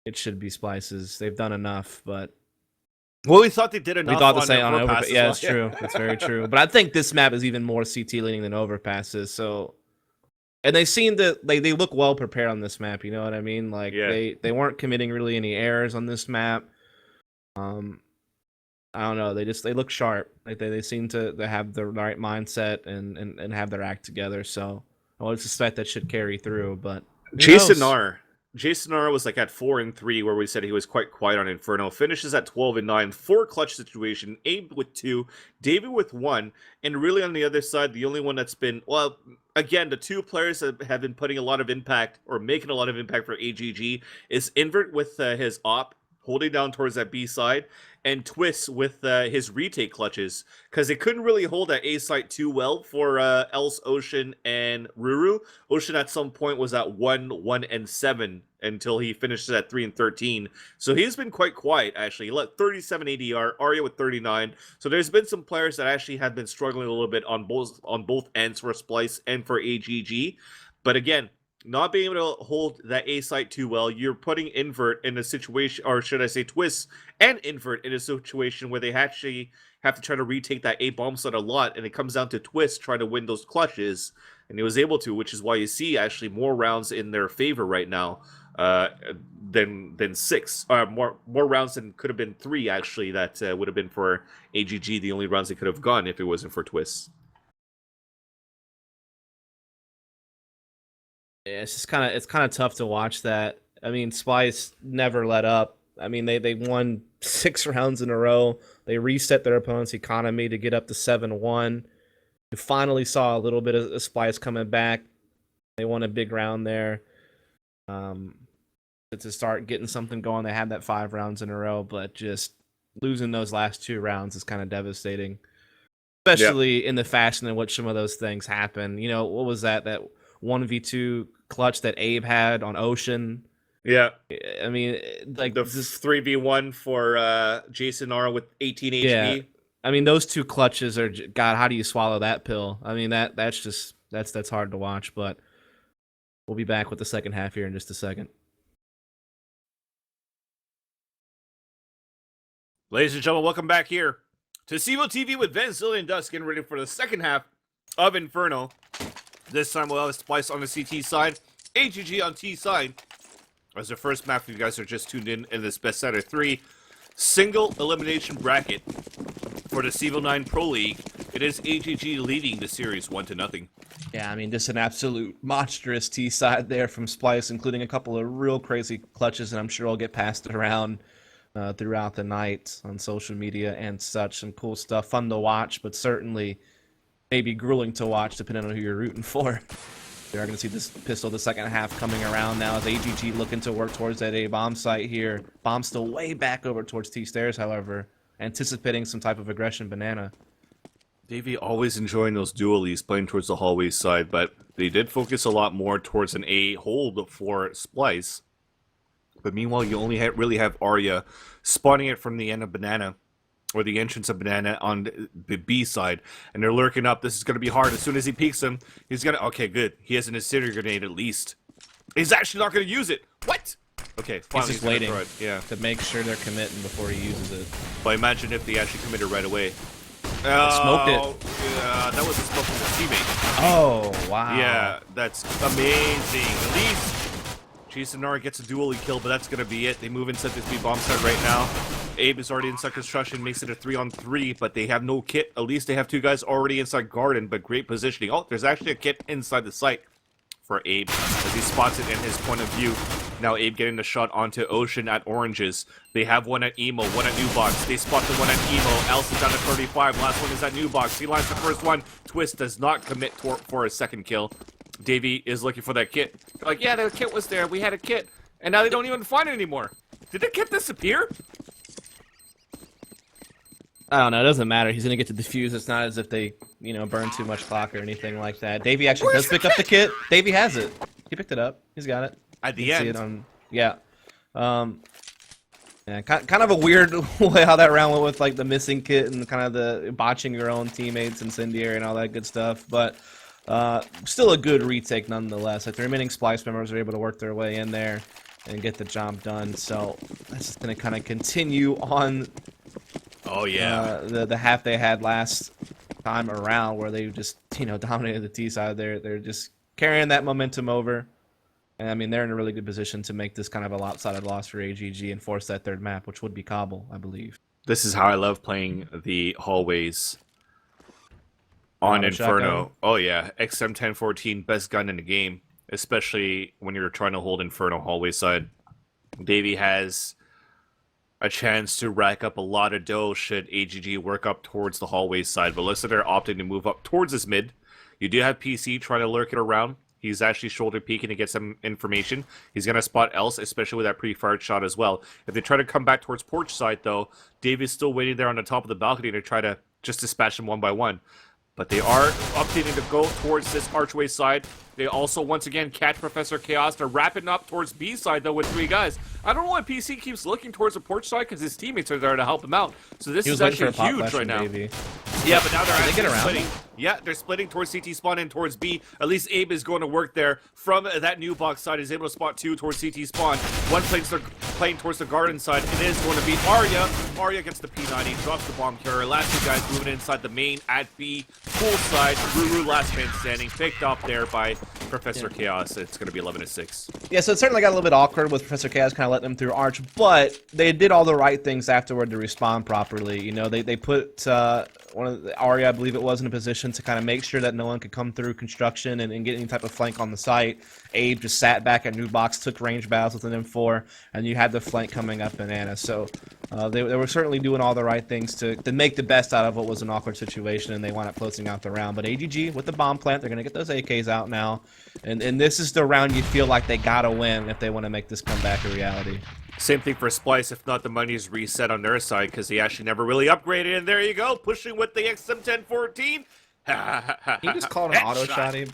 Speaker 1: it should be Splyce's. They've done enough, but
Speaker 2: well, we thought they did enough.
Speaker 1: We thought the same
Speaker 2: on
Speaker 1: Overpass. Yeah, it's true. That's very true. But I think this map is even more CT leaning than Overpasses. So. And they seem to they look well prepared on this map, you know what I mean? Like they weren't committing really any errors on this map. I don't know, they look sharp. Like they seem to have the right mindset and have their act together. So I would suspect that should carry through, but
Speaker 2: Jason R was like at 4-3, where we said he was quite quiet on Inferno. Finishes at 12-9, 4 clutch situation. Abe with 2, David with 1, and really on the other side, the only one that's been, well, again, the 2 players that have been putting a lot of impact or making a lot of impact for AGG is Invert with his op holding down towards that B side, and Twist with his retake clutches, because they couldn't really hold that A site too well for Else, Ocean, and Ruru. Ocean at some point was at 1, 1, and 7 until he finishes at 3 and 13. So he's been quite quiet, actually. He let 37 ADR, Arya with 39. So there's been some players that actually have been struggling a little bit on both ends for Splyce and for AGG. But again, not being able to hold that A site too well, you're putting Invert in a situation, or should I say Twist and Invert in a situation where they actually have to try to retake that A bomb site a lot, and it comes down to Twist trying to win those clutches, and he was able to, which is why you see actually more rounds in their favor right now than 6. More rounds than could have been 3, actually, that would have been for AGG, the only rounds they could have gone if it wasn't for Twist.
Speaker 1: Yeah, it's kind of tough to watch that. I mean, Splyce never let up. I mean, they won 6 rounds in a row. They reset their opponent's economy to get up to 7-1. You finally saw a little bit of Splyce coming back. They won a big round there. To start getting something going, they had that 5 rounds in a row, but just losing those last 2 rounds is kind of devastating. Especially in the fashion in which some of those things happen. You know, what was that 1v2 clutch that Abe had on Ocean?
Speaker 2: Yeah.
Speaker 1: I mean, like
Speaker 2: the 3v1 for Jason R with 18 HP.
Speaker 1: Yeah. I mean, those 2 clutches are, God, how do you swallow that pill? I mean, that's hard to watch, but we'll be back with the second half here in just a second.
Speaker 2: Ladies and gentlemen, welcome back here to CEVO TV with vansilli and Dust, getting ready for the second half of Inferno. This time we'll have Splyce on the CT side, AGG on T side. As the first map, if you guys are just tuned in this best out of 3 single elimination bracket for the CEVO 9 Pro League, it is AGG leading the series 1-0.
Speaker 1: Yeah, I mean, just an absolute monstrous T side there from Splyce, including a couple of real crazy clutches, and I'm sure I'll get passed around throughout the night on social media and such. Some cool stuff, fun to watch, but certainly maybe grueling to watch depending on who you're rooting for. We are going to see this pistol the second half coming around now as AGG looking to work towards that A bomb site here. Bomb still way back over towards T stairs, however, anticipating some type of aggression banana.
Speaker 2: Davey always enjoying those dualies playing towards the hallway side, but they did focus a lot more towards an A hold for Splyce. But meanwhile, you only really have Arya spawning it from the end of Banana, or the entrance of Banana on the B side, and they're lurking up. This is going to be hard. As soon as he peeks him, he's going to... Okay, good. He has an incendiary grenade at least. He's actually not going to use it. What? Okay, finally
Speaker 1: he's just waiting
Speaker 2: to
Speaker 1: make sure they're committing before he uses it.
Speaker 2: But imagine if they actually committed right away.
Speaker 1: Smoked it.
Speaker 2: That was a smoke from his teammate.
Speaker 1: Oh, wow.
Speaker 2: Yeah, that's amazing. At least Jason Nara gets a dually kill, but that's going to be it. They move inside this B bomb site right now. Abe is already inside construction, makes it a 3-on-3, but they have no kit. At least they have 2 guys already inside garden, but great positioning. Oh, there's actually a kit inside the site for Abe as he spots it in his point of view. Now Abe getting the shot onto Ocean at Oranges. They have one at Emo, one at New Box. They spot the one at Emo. Else is down to 35. Last one is at New Box. He lines the first one. Twist does not commit for a second kill. Davey is looking for that kit. They're like, yeah, the kit was there. We had a kit. And now they don't even find it anymore. Did the kit disappear?
Speaker 1: I don't know. It doesn't matter. He's going to get to defuse. It's not as if they, burn too much clock or anything like that. Davey actually does pick up the kit. Davey has it. He picked it up. He's got it.
Speaker 2: At the end.
Speaker 1: See it on, yeah. Yeah, kind of a weird way how that round went with like the missing kit and kind of the botching your own teammates, incendiary and all that good stuff. But still a good retake nonetheless. Like the remaining Splyce members are able to work their way in there and get the job done. So that's going to kind of continue on.
Speaker 2: Oh yeah,
Speaker 1: the half they had last time around, where they just dominated the T side. They're just carrying that momentum over, and I mean they're in a really good position to make this kind of a lopsided loss for AGG and force that third map, which would be Kabul, I believe.
Speaker 2: This is how I love playing the hallways on Inferno.
Speaker 1: Shotgun.
Speaker 2: Oh yeah, XM1014, best gun in the game, especially when you're trying to hold Inferno hallway side. Davey has a chance to rack up a lot of dough should AGG work up towards the hallway side, but looks like they're opting to move up towards this mid. You do have PC trying to lurk it around. He's actually shoulder peeking to get some information. He's going to spot Else, especially with that pre-fired shot as well. If they try to come back towards porch side, though, Dave is still waiting there on the top of the balcony to try to just dispatch them one by one. But they are updating to go towards this archway side. They also, once again, catch Professor Chaos. They're wrapping up towards B side, though, with 3 guys. I don't know why PC keeps looking towards the porch side, because his teammates are there to help him out. So this is actually huge right now.
Speaker 1: Maybe.
Speaker 2: Yeah, but now they're
Speaker 1: actually
Speaker 2: splitting. Yeah, they're splitting towards CT spawn and towards B. At least Abe is going to work there from that new box side. He's able to spot 2 towards CT spawn. One playing towards the garden side. It is going to be Arya. Arya gets the P90, drops the bomb carrier. Last 2 guys moving inside the main at B. Pool side. Ruru last man standing. Picked up there by Professor Chaos. It's going to be 11-6.
Speaker 1: Yeah, so it certainly got a little bit awkward with Professor Chaos kind of letting them through Arch, but they did all the right things afterward to respond properly. You know, they put one of the Arya, I believe it was, in a position to kind of make sure that no one could come through construction and get any type of flank on the site. Abe just sat back at new box, took range battles with an M4, and you had the flank coming up Banana. So they were certainly doing all the right things to make the best out of what was an awkward situation, and they wound up closing out the round. But AGG, with the bomb plant, they're going to get those AKs out now. And this is the round you feel like they got to win if they want to make this comeback a reality.
Speaker 2: Same thing for Splyce, if not the money is reset on their side, because he actually never really upgraded. And there you go, pushing with the XM1014.
Speaker 1: You just called an auto shot him?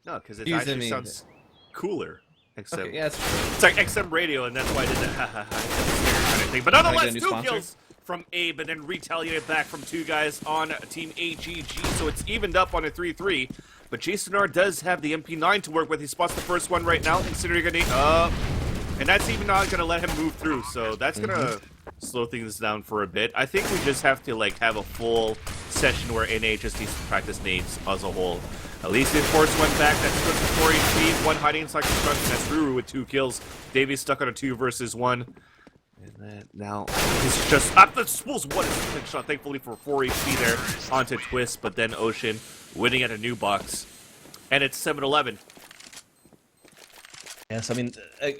Speaker 2: No, because it actually sounds cooler. XM.
Speaker 1: Okay, yeah, that's true.
Speaker 2: It's like XM radio, and that's why I did that kind of thing. But nonetheless, 2 kills from Abe, and then retaliated back from 2 guys on Team AGG. So it's evened up on a 3-3. But Jason R does have the MP9 to work with. He spots the first one right now, considering and that's even not going to let him move through, so that's going to slow things down for a bit. I think we just have to have a full session where NA just needs to practice nades as a whole. At least the force went back. That's good for 4 HP. 1 hiding inside construction. That's Ruru with 2 kills. Davies stuck on a 2 versus 1. And then now he's just up the spools. What is a quick shot? Thankfully for 4 HP there onto Twist, but then Ocean winning at a new box. And it's 7-11.
Speaker 1: Yes, I mean,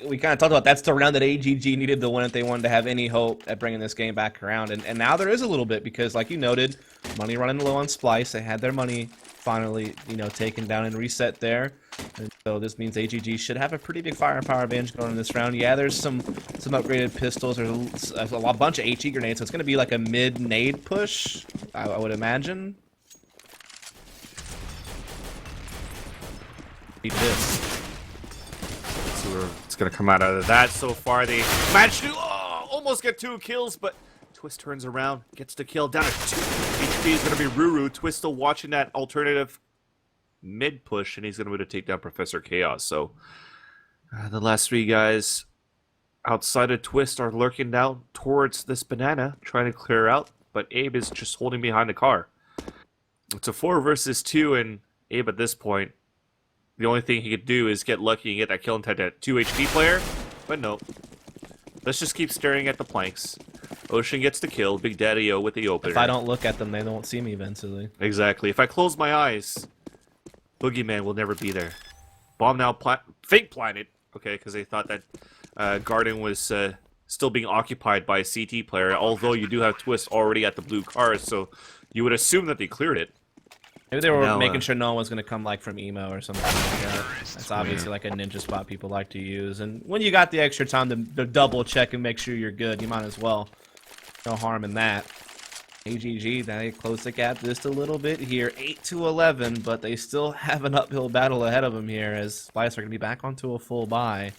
Speaker 1: we kind of talked about that's the round that AGG needed to win if they wanted to have any hope at bringing this game back around. And now there is a little bit because, like you noted, money running low on Splyce. They had their money finally, taken down and reset there. And so this means AGG should have a pretty big firepower advantage going in this round. Yeah, there's some upgraded pistols. There's a bunch of HE grenades, so it's going to be like a mid-nade push, I would imagine. Beat this.
Speaker 2: It's going to come out of that. So far, they managed to almost get 2 kills, but Twist turns around, gets the kill down to 2. HP is going to be Ruru. Twist still watching that alternative mid push, and he's going to be able to take down Professor Chaos. So the last 3 guys outside of Twist are lurking down towards this banana, trying to clear out, but Abe is just holding behind the car. It's a 4 versus 2, and Abe at this point, the only thing he could do is get lucky and get that kill and take that 2 HP player, but no. Let's just keep staring at the planks. Ocean gets the kill, Big Daddy O with the opener.
Speaker 1: If I don't look at them, they don't see me eventually.
Speaker 2: Exactly. If I close my eyes, Boogeyman will never be there. Bomb now fake planted, okay, because they thought that garden was still being occupied by a CT player, although you do have Twist already at the blue car, so you would assume that they cleared it.
Speaker 1: Maybe they were making sure no one was going to come from emo or something like that. That's obviously like a ninja spot people like to use. And when you got the extra time to double check and make sure you're good, you might as well. No harm in that. AGG, they close the gap just a little bit here. 8-11, but they still have an uphill battle ahead of them here as Splyce are going to be back onto a full buy.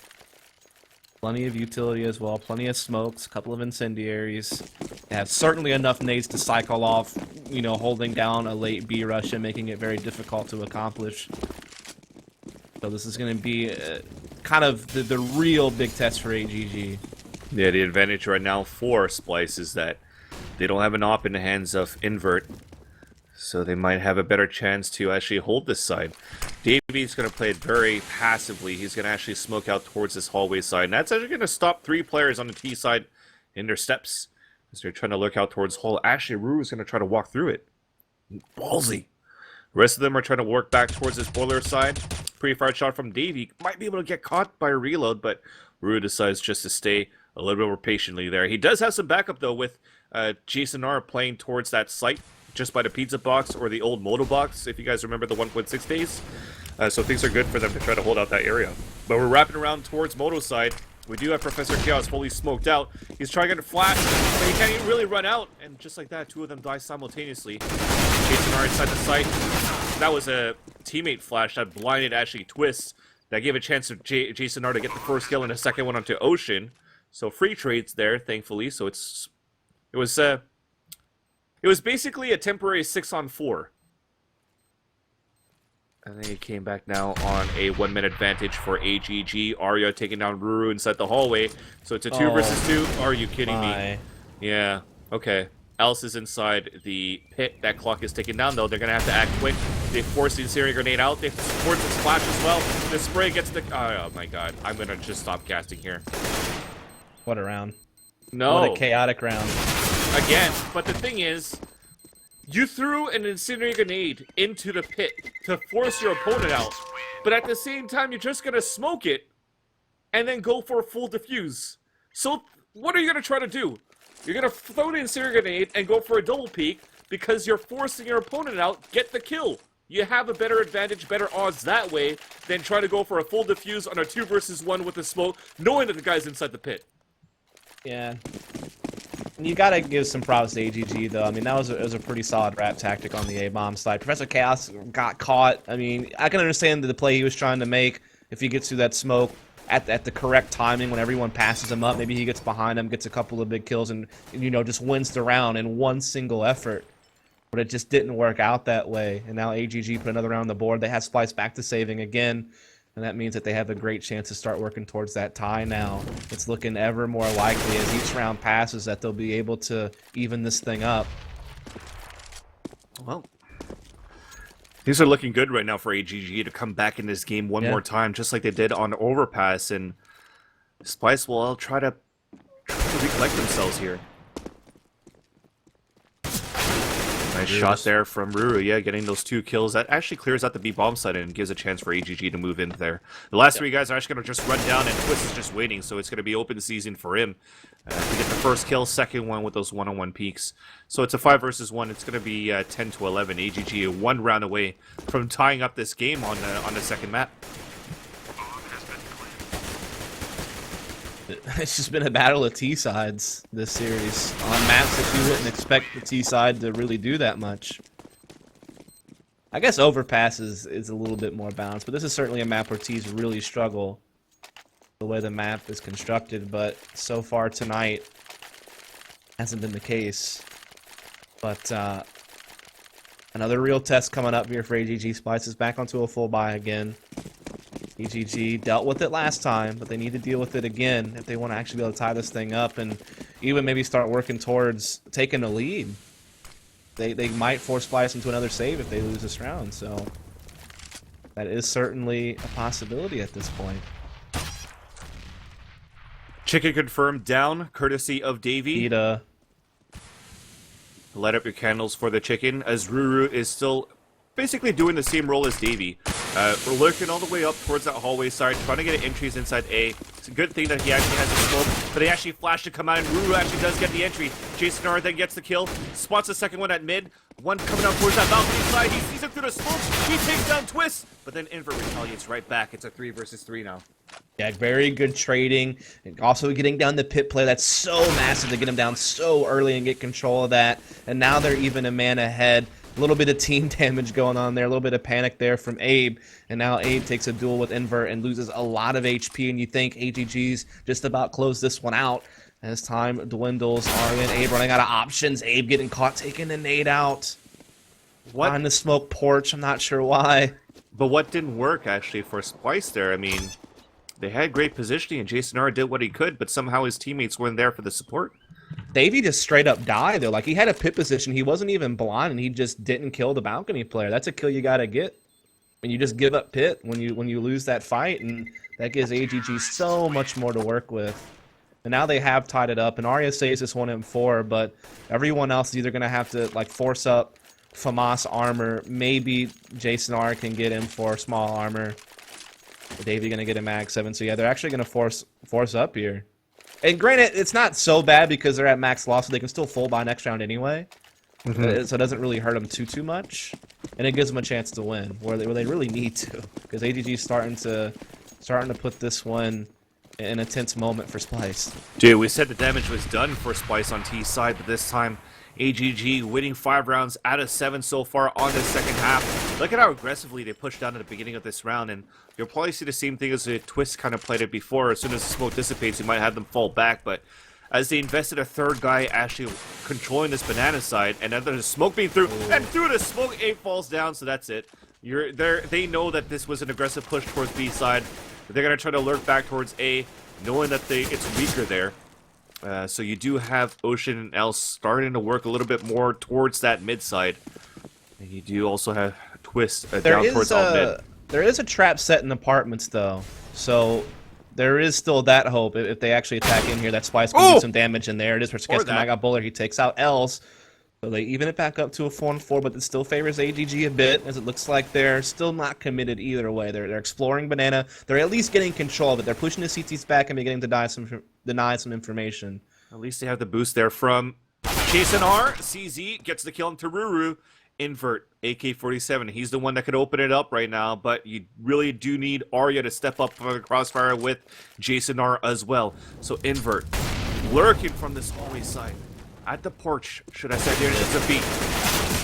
Speaker 1: Plenty of utility as well, plenty of smokes, a couple of incendiaries. They have certainly enough nades to cycle off, holding down a late B rush and making it very difficult to accomplish. So this is going to be kind of the real big test for AGG.
Speaker 2: Yeah, the advantage right now for Splyce is that they don't have an op in the hands of Invert, so they might have a better chance to actually hold this side. Davy's going to play it very passively. He's going to actually smoke out towards this hallway side, and that's actually going to stop 3 players on the T side in their steps as they're trying to look out towards hall. Actually, Ruru is going to try to walk through it. Ballsy. The rest of them are trying to work back towards this boiler side. Pre-fired shot from Davy. Might be able to get caught by a reload, but Ruru decides just to stay a little bit more patiently there. He does have some backup, though, with Jason R playing towards that site just by the pizza box or the old moto box, if you guys remember the 1.6 days. So things are good for them to try to hold out that area. But we're wrapping around towards Moto's side. We do have Professor Chaos fully smoked out. He's trying to flash, but he can't even really run out. And just like that, two of them die simultaneously. Jason are inside the site. That was a teammate flash that blinded Ashley Twist. That gave a chance to Jason R to get the first kill and a second one onto Ocean. So free trades there, thankfully. So it was basically a temporary 6-on-4. And then he came back now on a 1-minute advantage for AGG. Arya taking down Ruru inside the hallway. So it's a 2 versus 2. Are you kidding me? Yeah. Okay. Alice is inside the pit. That clock is taken down, though. They're going to have to act quick. They force the incendiary grenade out. They force the splash as well. The spray gets the... Oh, my God. I'm going to just stop casting here.
Speaker 1: What a round.
Speaker 2: No.
Speaker 1: What a chaotic round.
Speaker 2: Again. But the thing is... You threw an incendiary grenade into the pit to force your opponent out, but at the same time, you're just gonna smoke it and then go for a full defuse. So, what are you gonna try to do? You're gonna throw the incendiary grenade and go for a double peek because you're forcing your opponent out, get the kill. You have a better advantage, better odds that way than try to go for a full defuse on a 2 versus 1 with the smoke, knowing that the guy's inside the pit.
Speaker 1: Yeah. You gotta give some props to AGG, though. I mean, that was a pretty solid rap tactic on the A-bomb side. Professor Chaos got caught. I mean, I can understand the play he was trying to make if he gets through that smoke at the correct timing when everyone passes him up. Maybe he gets behind him, gets a couple of big kills, and you know, just wins the round in one single effort. But it just didn't work out that way. And now AGG put another round on the board. They have Splyce back to saving again. And that means that they have a great chance to start working towards that tie now. It's looking ever more likely as each round passes that they'll be able to even this thing up.
Speaker 2: Well, things are looking good right now for AGG to come back in this game one more time, just like they did on Overpass. And Splyce will try to recollect themselves here. Nice shot there from Ruru, yeah, getting those 2 kills. That actually clears out the B-bomb side and gives a chance for AGG to move in there. The last 3 guys are actually going to just run down, and Twist is just waiting, so it's going to be open season for him to get the first kill, second one with those one-on-one peaks. So it's a 5 versus 1. It's going to be 10-11. AGG 1 round away from tying up this game on the second map.
Speaker 1: It's just been a battle of T-sides this series on maps that you wouldn't expect the T-side to really do that much. I guess Overpass is a little bit more balanced, but this is certainly a map where T's really struggle the way the map is constructed, but so far tonight hasn't been the case. But another real test coming up here for AGG. Splyce is back onto a full buy again. AGG dealt with it last time, but they need to deal with it again if they want to actually be able to tie this thing up and even maybe start working towards taking a lead. They might force Splyce into another save if they lose this round, so that is certainly a possibility at this point.
Speaker 2: Chicken confirmed down, courtesy of Davey.
Speaker 1: Ida.
Speaker 2: Light up your candles for the chicken, as Ruru is still basically doing the same role as Davey. We're lurking all the way up towards that hallway side, trying to get entries inside A. It's a good thing that he actually has the smoke, but they actually flash to come out, and Ruru actually does get the entry. Jason R then gets the kill, spots the second one at mid. One coming out towards that balcony side, he sees it through the smoke, he takes down Twist, but then Invert retaliates right back. It's a 3 versus 3 now.
Speaker 1: Yeah, very good trading. And also getting down the pit play. That's so massive to get him down so early and get control of that. And now they're even a man ahead. A little bit of team damage going on there. A little bit of panic there from Abe. And now Abe takes a duel with Invert and loses a lot of HP. And you think AGG's just about closed this one out. As time dwindles, Arya and Abe running out of options. Abe getting caught taking the nade out.
Speaker 2: What?
Speaker 1: On the smoke porch. I'm not sure why.
Speaker 2: But what didn't work, actually, for Splyce there? I mean, they had great positioning, and Jason R did what he could, but somehow his teammates weren't there for the support.
Speaker 1: Davey just straight up died, though. Like, he had a pit position. He wasn't even blind, and he just didn't kill the balcony player. That's a kill you got to get. And you just give up pit when you lose that fight, and that gives AGG so much more to work with. And now they have tied it up, and Arya saves this one in 4, but everyone else is either going to have to, like, force up FAMAS armor. Maybe Jason R can get him for small armor. Davey gonna get a mag 7, so yeah, they're actually gonna force up here. And granted, it's not so bad because they're at max loss, so they can still full buy next round anyway. So it doesn't really hurt them too much, and it gives them a chance to win where they really need to, because AGG is starting to put this one in a tense moment for Splyce.
Speaker 2: Dude, we said the damage was done for Splyce on T's side, but this time AGG winning 5 rounds out of 7 so far on the second half. Look at how aggressively they pushed down at the beginning of this round, and you'll probably see the same thing as the Twist kind of played it before. As soon as the smoke dissipates, you might have them fall back, but as they invested a third guy actually controlling this banana side, and then there's smoke being through, and through the smoke, A falls down, so that's it. They know that this was an aggressive push towards B side. They're going to try to lurk back towards A, knowing that it's weaker there. So you do have Ocean and L starting to work a little bit more towards that mid side. And you do also have Twist down towards alt mid.
Speaker 1: There is a trap set in apartments, though. So there is still that hope if they actually attack in here that Splyce can do some damage in there. It is for Skeskamaga Bowler. He takes out L's. So they even it back up to a 4-4, but it still favors AGG a bit, as it looks like they're still not committed either way. They're exploring banana. They're at least getting control of it. They're pushing the CTs back and beginning to deny some information.
Speaker 2: At least they have the boost there from Jason R. CZ gets the kill on Taruru. Invert, AK-47. He's the one that could open it up right now, but you really do need Arya to step up for the crossfire with Jason R as well. So Invert, lurking from this hallway side. At the porch, should I say, there is a beat.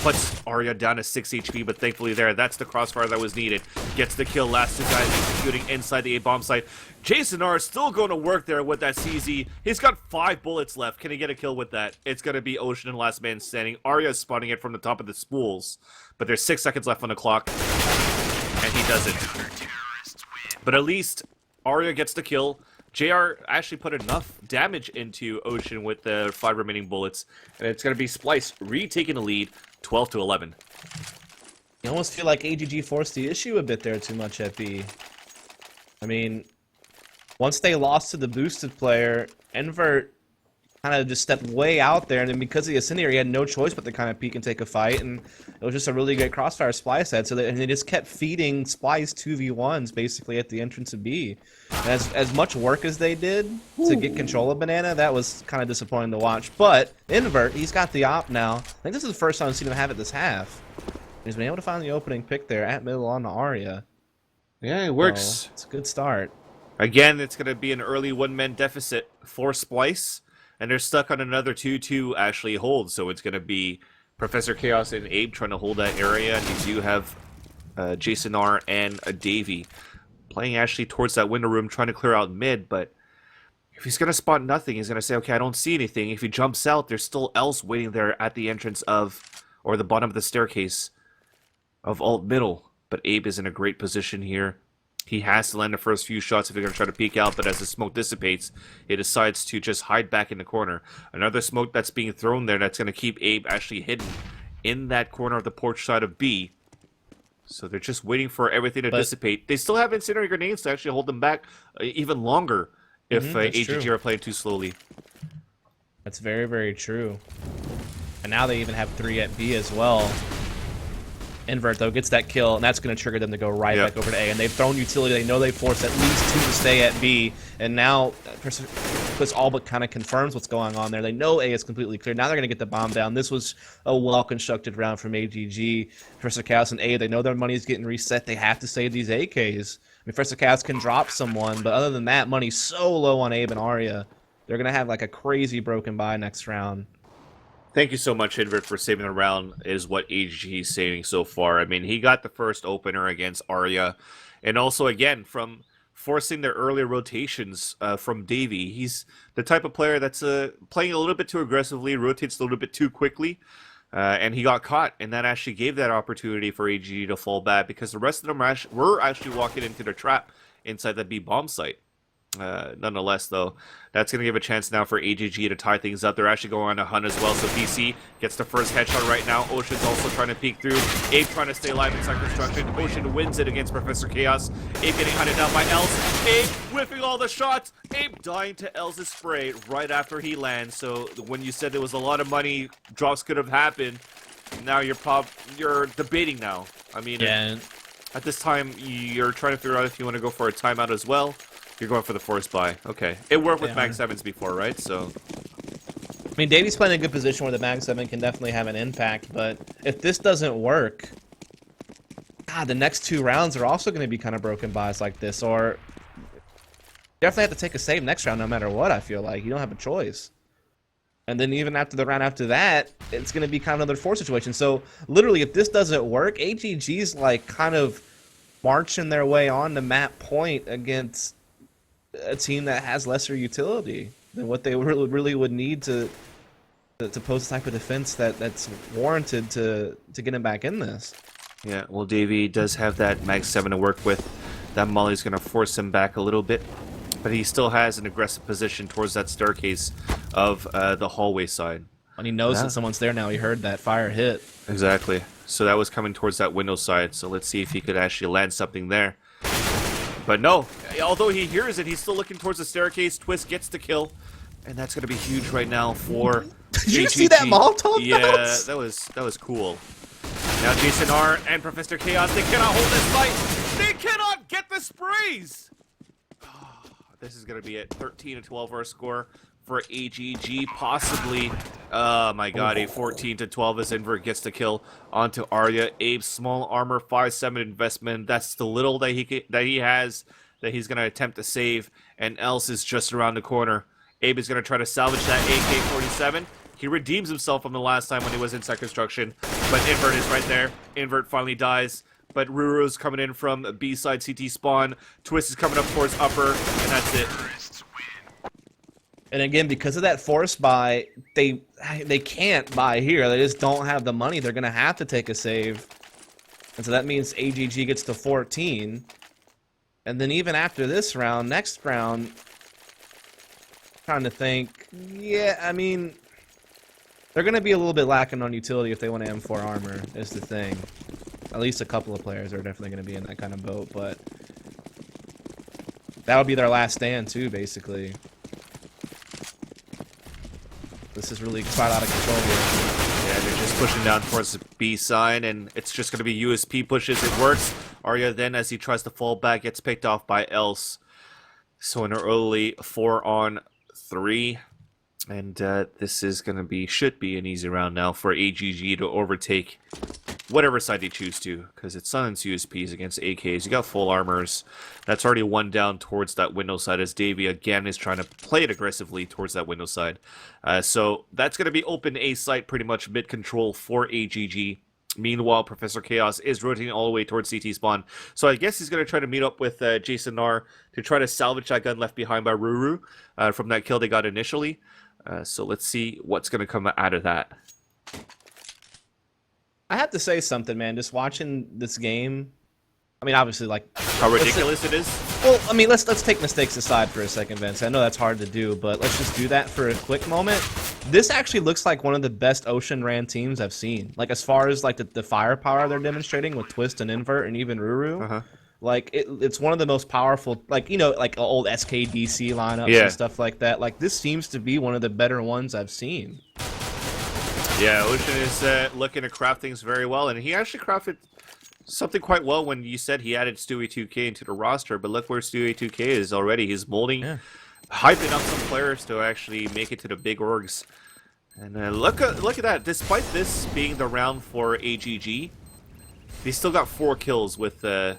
Speaker 2: Puts Arya down to 6 HP, but thankfully that's the crossfire that was needed. Gets the kill, last 2 guys executing inside the A-bomb site. Jason R is still going to work there with that CZ. He's got 5 bullets left. Can he get a kill with that? It's going to be Ocean and last man standing. Arya is spawning it from the top of the spools, but there's 6 seconds left on the clock, and he does it. But at least Arya gets the kill. JR actually put enough damage into Ocean with the 5 remaining bullets, and it's going to be Splyce retaking the lead, 12-11.
Speaker 1: You almost feel like AGG forced the issue a bit there too much at B. I mean, once they lost to the boosted player, Invert kind of just stepped way out there, and then because of the incendiary, he had no choice but to kind of peek and take a fight, and it was just a really great crossfire Splyce had, and they just kept feeding Splyce 2v1s basically at the entrance of B. And as much work as they did to get control of Banana, that was kind of disappointing to watch. But Invert, he's got the op now. I think this is the first time I've seen him have it this half. He's been able to find the opening pick there at middle on the Arya.
Speaker 2: Yeah, it works.
Speaker 1: So, it's a good start.
Speaker 2: Again, it's going to be an early one-man deficit for Splyce, and they're stuck on another 2-2 actually hold, so it's going to be Professor Chaos and Abe trying to hold that area, and you do have Jason R and Davey playing actually towards that window room, trying to clear out mid, but if he's going to spot nothing, he's going to say, okay, I don't see anything. If he jumps out, there's still else waiting there at the entrance of, or the bottom of the staircase of alt middle, but Abe is in a great position here. He has to land the first few shots if he's going to try to peek out, but as the smoke dissipates, he decides to just hide back in the corner. Another smoke that's being thrown there that's going to keep Abe actually hidden in that corner of the porch side of B. So they're just waiting for everything to dissipate. They still have incendiary grenades to actually hold them back even longer if AGG are playing too slowly.
Speaker 1: That's very, very true. And now they even have 3 at B as well. Invert, though, gets that kill, and that's going to trigger them to go right back over to A. And they've thrown utility. They know they forced at least 2 to stay at B. And now this all but kind of confirms what's going on there. They know A is completely clear. Now they're going to get the bomb down. This was a well-constructed round from AGG. Professor Chaos and A, they know their money's getting reset. They have to save these AKs. I mean, Professor Chaos can drop someone, but other than that, money's so low on Abe and Arya. They're going to have like a crazy broken buy next round.
Speaker 2: Thank you so much, Invert, for saving the round, is what AGG is saving so far. I mean, he got the first opener against Arya, and also, again, from forcing their earlier rotations from Davey. He's the type of player that's playing a little bit too aggressively, rotates a little bit too quickly, and he got caught, and that actually gave that opportunity for AGG to fall back, because the rest of them were actually walking into the trap inside the B bomb site. Nonetheless, though, that's going to give a chance now for AGG to tie things up. They're actually going on a hunt as well, so PC gets the first headshot right now. Ocean's also trying to peek through. Abe trying to stay alive inside construction. Ocean wins it against Professor Chaos. Abe getting hunted down by Els. Abe whiffing all the shots. Abe dying to Els' spray right after he lands. So when you said there was a lot of money drops could have happened, now you're debating now. I mean, at this time, you're trying to figure out if you want to go for a timeout as well. You're going for the forced buy. Okay. It worked with Max Evans before, right? So
Speaker 1: I mean, Davy's playing in a good position where the Mag 7 can definitely have an impact, but if this doesn't work, God, the next 2 rounds are also going to be kind of broken buys like this, or you definitely have to take a save next round no matter what, I feel like. You don't have a choice. And then even after the round after that, it's going to be kind of another 4 situation. So, literally, if this doesn't work, AGG's, like, kind of marching their way on to map point against a team that has lesser utility than what they really would need to pose the type of defense that's warranted to get him back in this.
Speaker 2: Yeah, well, Davey does have that Mag 7 to work with. That Molly's going to force him back a little bit, but he still has an aggressive position towards that staircase of the hallway side.
Speaker 1: And he knows that someone's there now. He heard that fire hit.
Speaker 2: Exactly. So that was coming towards that window side, so let's see if he could actually land something there. But no, although he hears it, he's still looking towards the staircase. Twist gets the kill, and that's going to be huge right now for
Speaker 1: Did you see that Molotov?
Speaker 2: Yeah, that was cool. Now Jason R and Professor Chaos, they cannot hold this fight. They cannot get the sprays. This is going to be a 13-12 our score for AGG, possibly. Oh my god, a 14-12 as Invert gets the kill onto Arya. Abe's small armor 5-7 investment. That's the little that he has that he's going to attempt to save, and else is just around the corner. Abe is going to try to salvage that AK-47. He redeems himself from the last time when he was inside construction, but Invert is right there. Invert finally dies, but Ruru's coming in from B-side CT spawn. Twist is coming up towards upper, and that's it.
Speaker 1: And again, because of that force buy, they can't buy here. They just don't have the money. They're going to have to take a save. And so that means AGG gets to 14. And then even after this round, next round, trying to think, yeah, I mean, they're going to be a little bit lacking on utility if they want to M4 armor, is the thing. At least a couple of players are definitely going to be in that kind of boat, but that would be their last stand too, basically. This is really quite out of control here.
Speaker 2: Yeah, they're just pushing down towards the B side, and it's just going to be USP pushes. It works. Arya then, as he tries to fall back, gets picked off by Else. So an early 4-on-3. And this is going to be, should be an easy round now for AGG to overtake whatever side they choose to, because it's Sun's USPs against AKs. You got full armors. That's already one down towards that window side, as Davey again is trying to play it aggressively towards that window side. So that's going to be open A site pretty much mid-control for AGG. Meanwhile, Professor Chaos is rotating all the way towards CT spawn. So I guess he's going to try to meet up with Jason R to try to salvage that gun left behind by Ruru from that kill they got initially. So let's see what's going to come out of that.
Speaker 1: I have to say something, man. Just watching this game, I mean, obviously, like
Speaker 2: how ridiculous it is.
Speaker 1: Well, I mean, let's take mistakes aside for a second, Vince. I know that's hard to do, but let's just do that for a quick moment. This actually looks like one of the best Ocean Ran teams I've seen. Like, as far as like the firepower they're demonstrating with Twist and Invert and even Ruru. Like, it's one of the most powerful, like, you know, like old SKDC lineups and stuff like that. Like, this seems to be one of the better ones I've seen.
Speaker 2: Yeah, Ocean is looking to craft things very well, and he actually crafted something quite well when you said he added Stewie2K into the roster, but look where Stewie2K is already. He's molding, hyping up some players to actually make it to the big orgs. And look at that. Despite this being the round for AGG, they still got 4 kills with the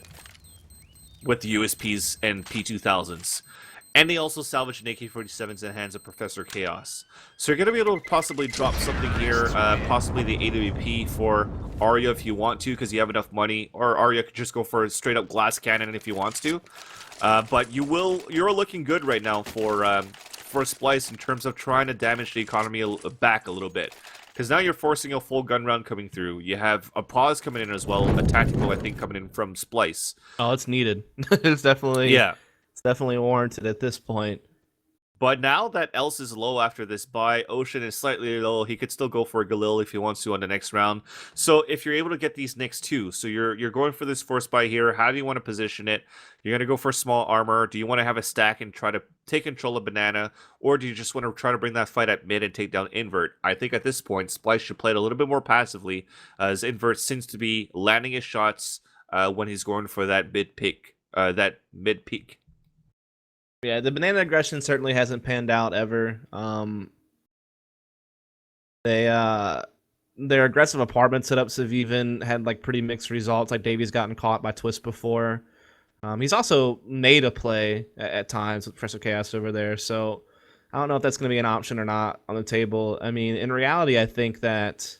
Speaker 2: USPs and P2000s. And they also salvaged an AK-47s in the hands of Professor Chaos. So you're going to be able to possibly drop something here, possibly the AWP for Arya if you want to, because you have enough money. Or Arya could just go for a straight-up glass cannon if he wants to. But you're looking good right now for Splyce in terms of trying to damage the economy back a little bit. Because now you're forcing a full gun round coming through. You have a pause coming in as well, a tactical, I think, coming in from Splyce.
Speaker 1: Oh, it's needed. It's definitely... Yeah. It's definitely warranted at this point.
Speaker 2: But now that Else is low after this buy, Ocean is slightly low. He could still go for a Galil if he wants to on the next round. So if you're able to get these next 2, so you're going for this force buy here, how do you want to position it? You're going to go for small armor. Do you want to have a stack and try to take control of Banana? Or do you just want to try to bring that fight at mid and take down Invert? I think at this point, Splyce should play it a little bit more passively, as Invert seems to be landing his shots when he's going for that mid-peak.
Speaker 1: Yeah, the banana aggression certainly hasn't panned out ever. They their aggressive apartment setups have even had like pretty mixed results. Like Davy's gotten caught by Twist before. He's also made a play at times with Professor Chaos over there. So I don't know if that's going to be an option or not on the table. I mean, in reality, I think that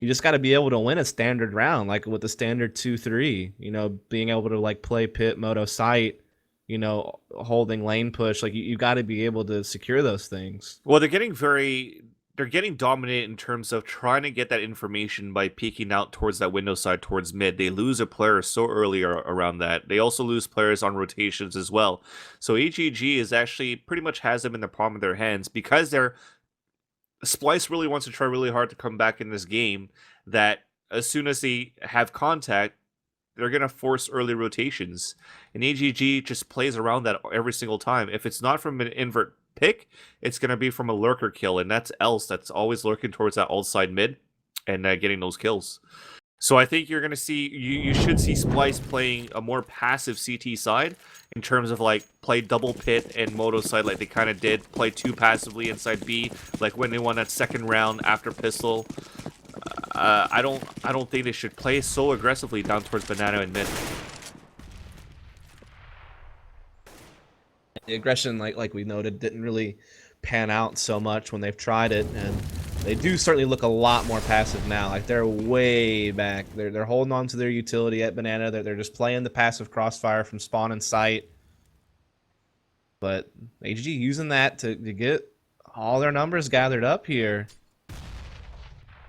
Speaker 1: you just got to be able to win a standard round, like with the standard 2-3. You know, being able to like play pit, moto, sight. You know, holding lane push. Like you got to be able to secure those things.
Speaker 2: Well, they're getting dominant in terms of trying to get that information by peeking out towards that window side towards mid. They lose a player so early around that. They also lose players on rotations as well. So AGG is actually pretty much has them in the palm of their hands because Splyce really wants to try really hard to come back in this game, that as soon as they have contact, they're going to force early rotations. And AGG just plays around that every single time. If it's not from an invert pick, it's going to be from a lurker kill, and that's Else that's always lurking towards that alt side mid and getting those kills. So I think you're going to see, you should see Splyce playing a more passive CT side in terms of like play double pit and moto side like they kind of did, play 2 passively inside B, like when they won that second round after pistol. I don't think they should play so aggressively down towards banana and mid.
Speaker 1: The aggression, like we noted, didn't really pan out so much when they've tried it, and they do certainly look a lot more passive now. Like they're way back. They're holding on to their utility at banana. They're just playing the passive crossfire from spawn and sight. But AGG using that to get all their numbers gathered up here.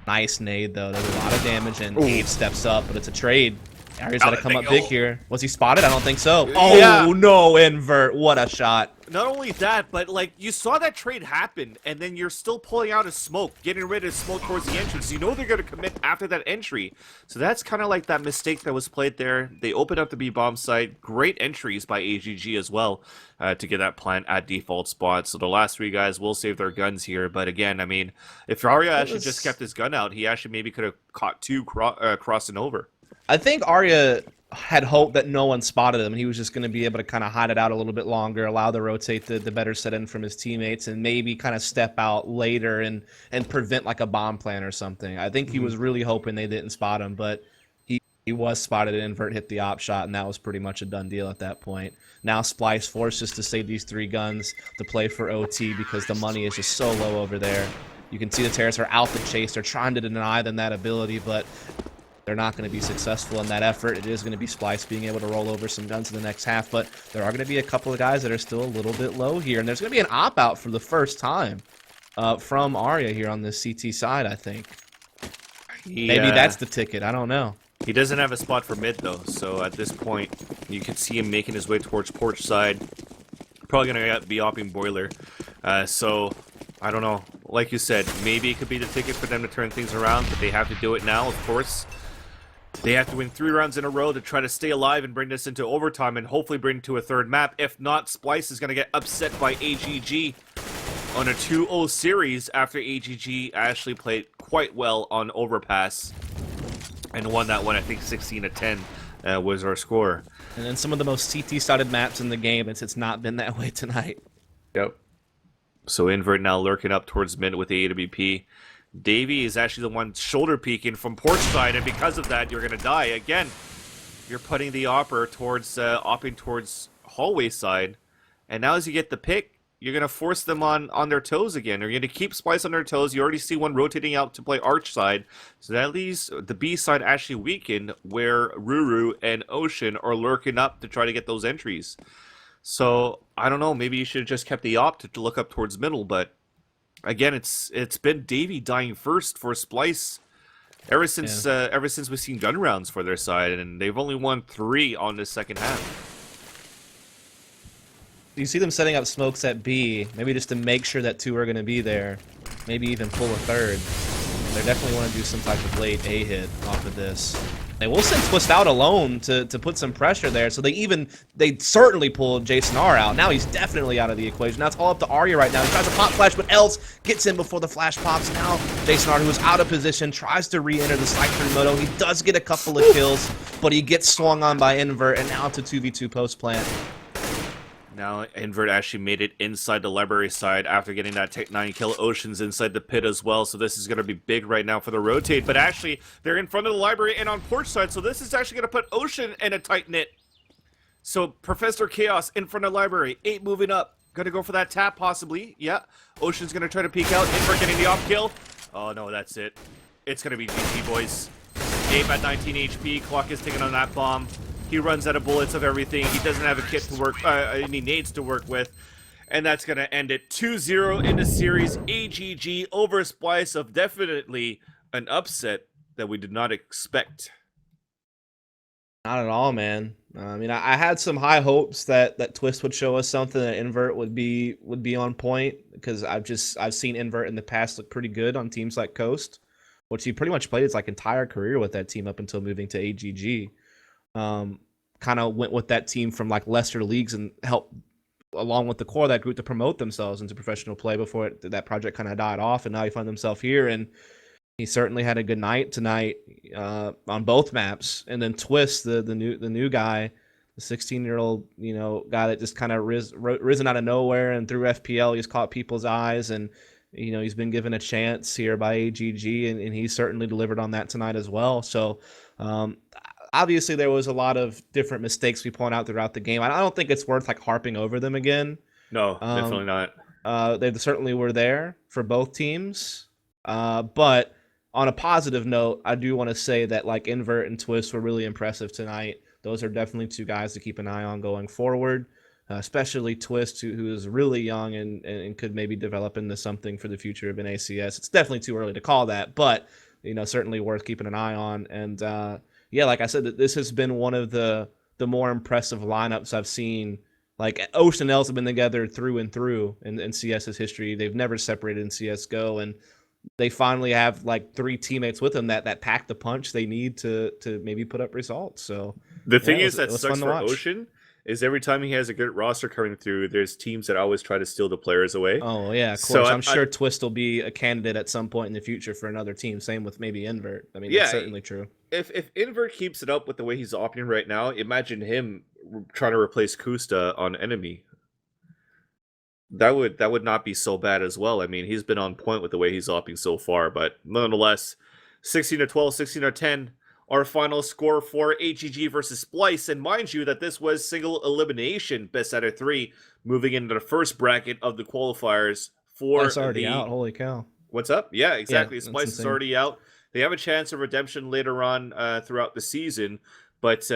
Speaker 1: Nice nade, though. There's a lot of damage, and Eve steps up, but it's a trade. Arya's got to come up big here. Was he spotted? I don't think so. Oh, yeah. No, Invert. What a shot.
Speaker 2: Not only that, but like you saw that trade happen, and then you're still pulling out a smoke, getting rid of smoke towards the entrance. You know they're going to commit after that entry. So that's kind of like that mistake that was played there. They opened up the B bomb site. Great entries by AGG as well to get that plant at default spot. So the last 3 guys will save their guns here. But again, I mean, if Arya actually just kept his gun out, he actually maybe could have caught 2 crossing over.
Speaker 1: I think Arya had hoped that no one spotted him. He was just going to be able to kind of hide it out a little bit longer, allow the rotate the better set in from his teammates, and maybe kind of step out later and prevent like a bomb plan or something. I think he was really hoping they didn't spot him, but he was spotted. Invert hit the op shot, and that was pretty much a done deal at that point. Now Splyce forces to save these 3 guns to play for OT because the money is just so low over there. You can see the Terrorists are out the chase. They're trying to deny them that ability, but they're not going to be successful in that effort. It is going to be Splyce being able to roll over some guns in the next half, but there are going to be a couple of guys that are still a little bit low here, and there's going to be an op-out for the first time from Arya here on this CT side, I think. Maybe that's the ticket. I don't know.
Speaker 2: He doesn't have a spot for mid, though, so at this point, you can see him making his way towards porch side. Probably going to be opping boiler. So, I don't know. Like you said, maybe it could be the ticket for them to turn things around, but they have to do it now, of course. They have to win 3 rounds in a row to try to stay alive and bring this into overtime and hopefully bring it to a 3rd map. If not, Splyce is going to get upset by AGG on a 2-0 series after AGG actually played quite well on Overpass and won that one. I think 16-10 was our score.
Speaker 1: And then some of the most CT-sided maps in the game, it's not been that way tonight.
Speaker 2: Yep. So Invert now lurking up towards mid with the AWP. Davey is actually the one shoulder peeking from porch side, and because of that, you're going to die. Again, you're putting the opper towards, opping towards hallway side, and now as you get the pick, you're going to force them on their toes again. You're going to keep Splyce on their toes. You already see one rotating out to play arch side, so that leaves the B side actually weakened, where Ruru and Ocean are lurking up to try to get those entries. So, I don't know, maybe you should have just kept the op to look up towards middle, but again, it's been Davey dying first for Splyce ever since we've seen gun rounds for their side, and they've only won 3 on this second half.
Speaker 1: You see them setting up smokes at B, maybe just to make sure that 2 are going to be there, maybe even pull a 3rd. They definitely want to do some type of late A hit off of this. They will send Twist out alone to put some pressure there, so they certainly pulled Jason R out. Now he's definitely out of the equation. Now it's all up to Arya right now. He tries to pop flash, but Else gets in before the flash pops. Now Jason R, who's out of position, tries to re-enter the side turn moto. He does get a couple of kills, but he gets swung on by Invert, and now it's a 2v2 post plant.
Speaker 2: Now, Invert actually made it inside the library side after getting that Tech 9 kill. Ocean's inside the pit as well, so this is going to be big right now for the rotate. But actually, they're in front of the library and on porch side, so this is actually going to put Ocean in a tight knit. So Professor Chaos in front of the library, 8 moving up. Gonna go for that tap, possibly. Yeah. Ocean's gonna try to peek out. Invert getting the off kill. Oh no, that's it. It's gonna be GG, boys. Ape at 19 HP. Clock is taking on that bomb. He runs out of bullets of everything. He doesn't have a kit to work, any nades to work with. And that's gonna end it 2-0 in the series. AGG over Splyce of definitely an upset that we did not expect.
Speaker 1: Not at all, man. I mean, I had some high hopes that Twist would show us something, that Invert would be on point, because I've seen Invert in the past look pretty good on teams like Coast, which he pretty much played his entire career with that team up until moving to AGG. Kind of went with that team from lesser leagues and helped along with the core of that group to promote themselves into professional play before that project kind of died off, and now he found himself here, and he certainly had a good night tonight on both maps. And then Twist, the new guy, the 16-year-old guy that just kind of risen out of nowhere, and through FPL he's caught people's eyes, and he's been given a chance here by AGG, and he certainly delivered on that tonight as well. So obviously there was a lot of different mistakes we point out throughout the game. I don't think it's worth harping over them again.
Speaker 2: No, definitely not.
Speaker 1: They certainly were there for both teams, but on a positive note, I do want to say that Invert and Twist were really impressive tonight. Those are definitely two guys to keep an eye on going forward, especially Twist, who is really young and could maybe develop into something for the future of an ACS. It's definitely too early to call that, but certainly worth keeping an eye on. And yeah, like I said, this has been one of the more impressive lineups I've seen. Ocean and Els have been together through and through in CS's history. They've never separated in CSGO, and they finally have 3 teammates with them that pack the punch they need to maybe put up results. So
Speaker 2: the thing is that sucks for Ocean is every time he has a good roster coming through, there's teams that always try to steal the players away.
Speaker 1: Oh yeah, of course. So I'm sure Twist will be a candidate at some point in the future for another team. Same with maybe Invert. I mean, that's certainly true.
Speaker 2: If Invert keeps it up with the way he's operating right now, imagine him trying to replace Kusta on enemy. That would not be so bad as well. I mean, he's been on point with the way he's opting so far, but nonetheless, 16-12, 16-10, our final score for AGG versus Splyce. And mind you that this was single elimination, best out of 3, moving into the first bracket of the qualifiers for
Speaker 1: That's already out. Holy cow.
Speaker 2: What's up? Yeah, exactly.
Speaker 1: Yeah,
Speaker 2: Splyce is already out. They have a chance of redemption later on throughout the season, but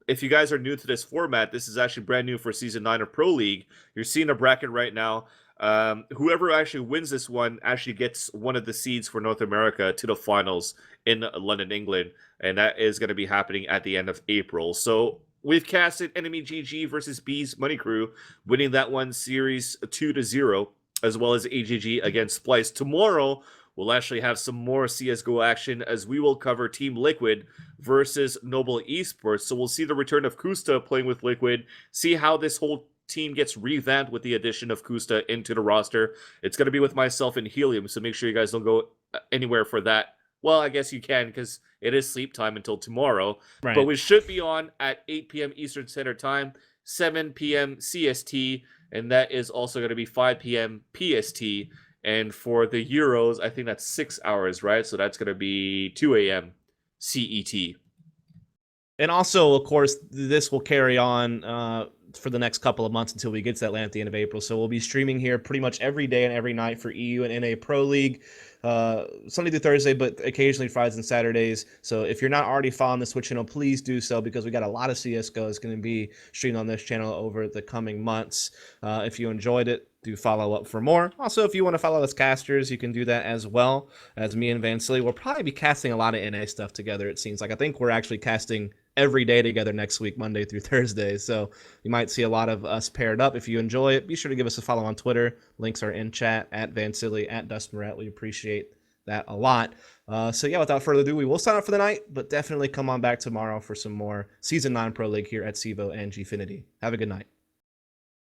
Speaker 2: if you guys are new to this format, this is actually brand new for Season 9 of Pro League. You're seeing a bracket right now. Whoever actually wins this one actually gets one of the seeds for North America to the finals in London, England. And that is going to be happening at the end of April. So we've casted Enemy GG versus B's Money Crew, winning that one series 2-0, as well as AGG against Splyce. Tomorrow, we'll actually have some more CSGO action as we will cover Team Liquid versus Noble Esports. So we'll see the return of Kusta playing with Liquid, see how this whole team gets revamped with the addition of Kusta into the roster. It's going to be with myself and Helium, so make sure you guys don't go anywhere for that. Well, I guess you can because it is sleep time until tomorrow. Right. But we should be on at 8 p.m. Eastern Standard Time, 7 p.m. CST, and that is also going to be 5 p.m. PST. And for the Euros, I think that's 6 hours, right? So that's going to be 2 a.m. CET.
Speaker 1: And also, of course, this will carry on for the next couple of months until we get to Atlanta at the end of April. So we'll be streaming here pretty much every day and every night for EU and NA Pro League. Sunday through Thursday, but occasionally Fridays and Saturdays. So if you're not already following this Twitch channel, please do so, because we got a lot of CSGO is going to be streamed on this channel over the coming months. If you enjoyed it, do follow up for more. Also, if you want to follow us casters, you can do that as well. As me and vansilli, we'll probably be casting a lot of NA stuff together, it seems like. I think we're actually casting every day together next week, Monday through Thursday. So you might see a lot of us paired up. If you enjoy it, be sure to give us a follow on Twitter. Links are in chat, at vansilli, at dustmouret. We appreciate that a lot. So yeah, without further ado, we will sign up for the night, but definitely come on back tomorrow for some more Season 9 Pro League here at CEVO and Gfinity. Have a good night.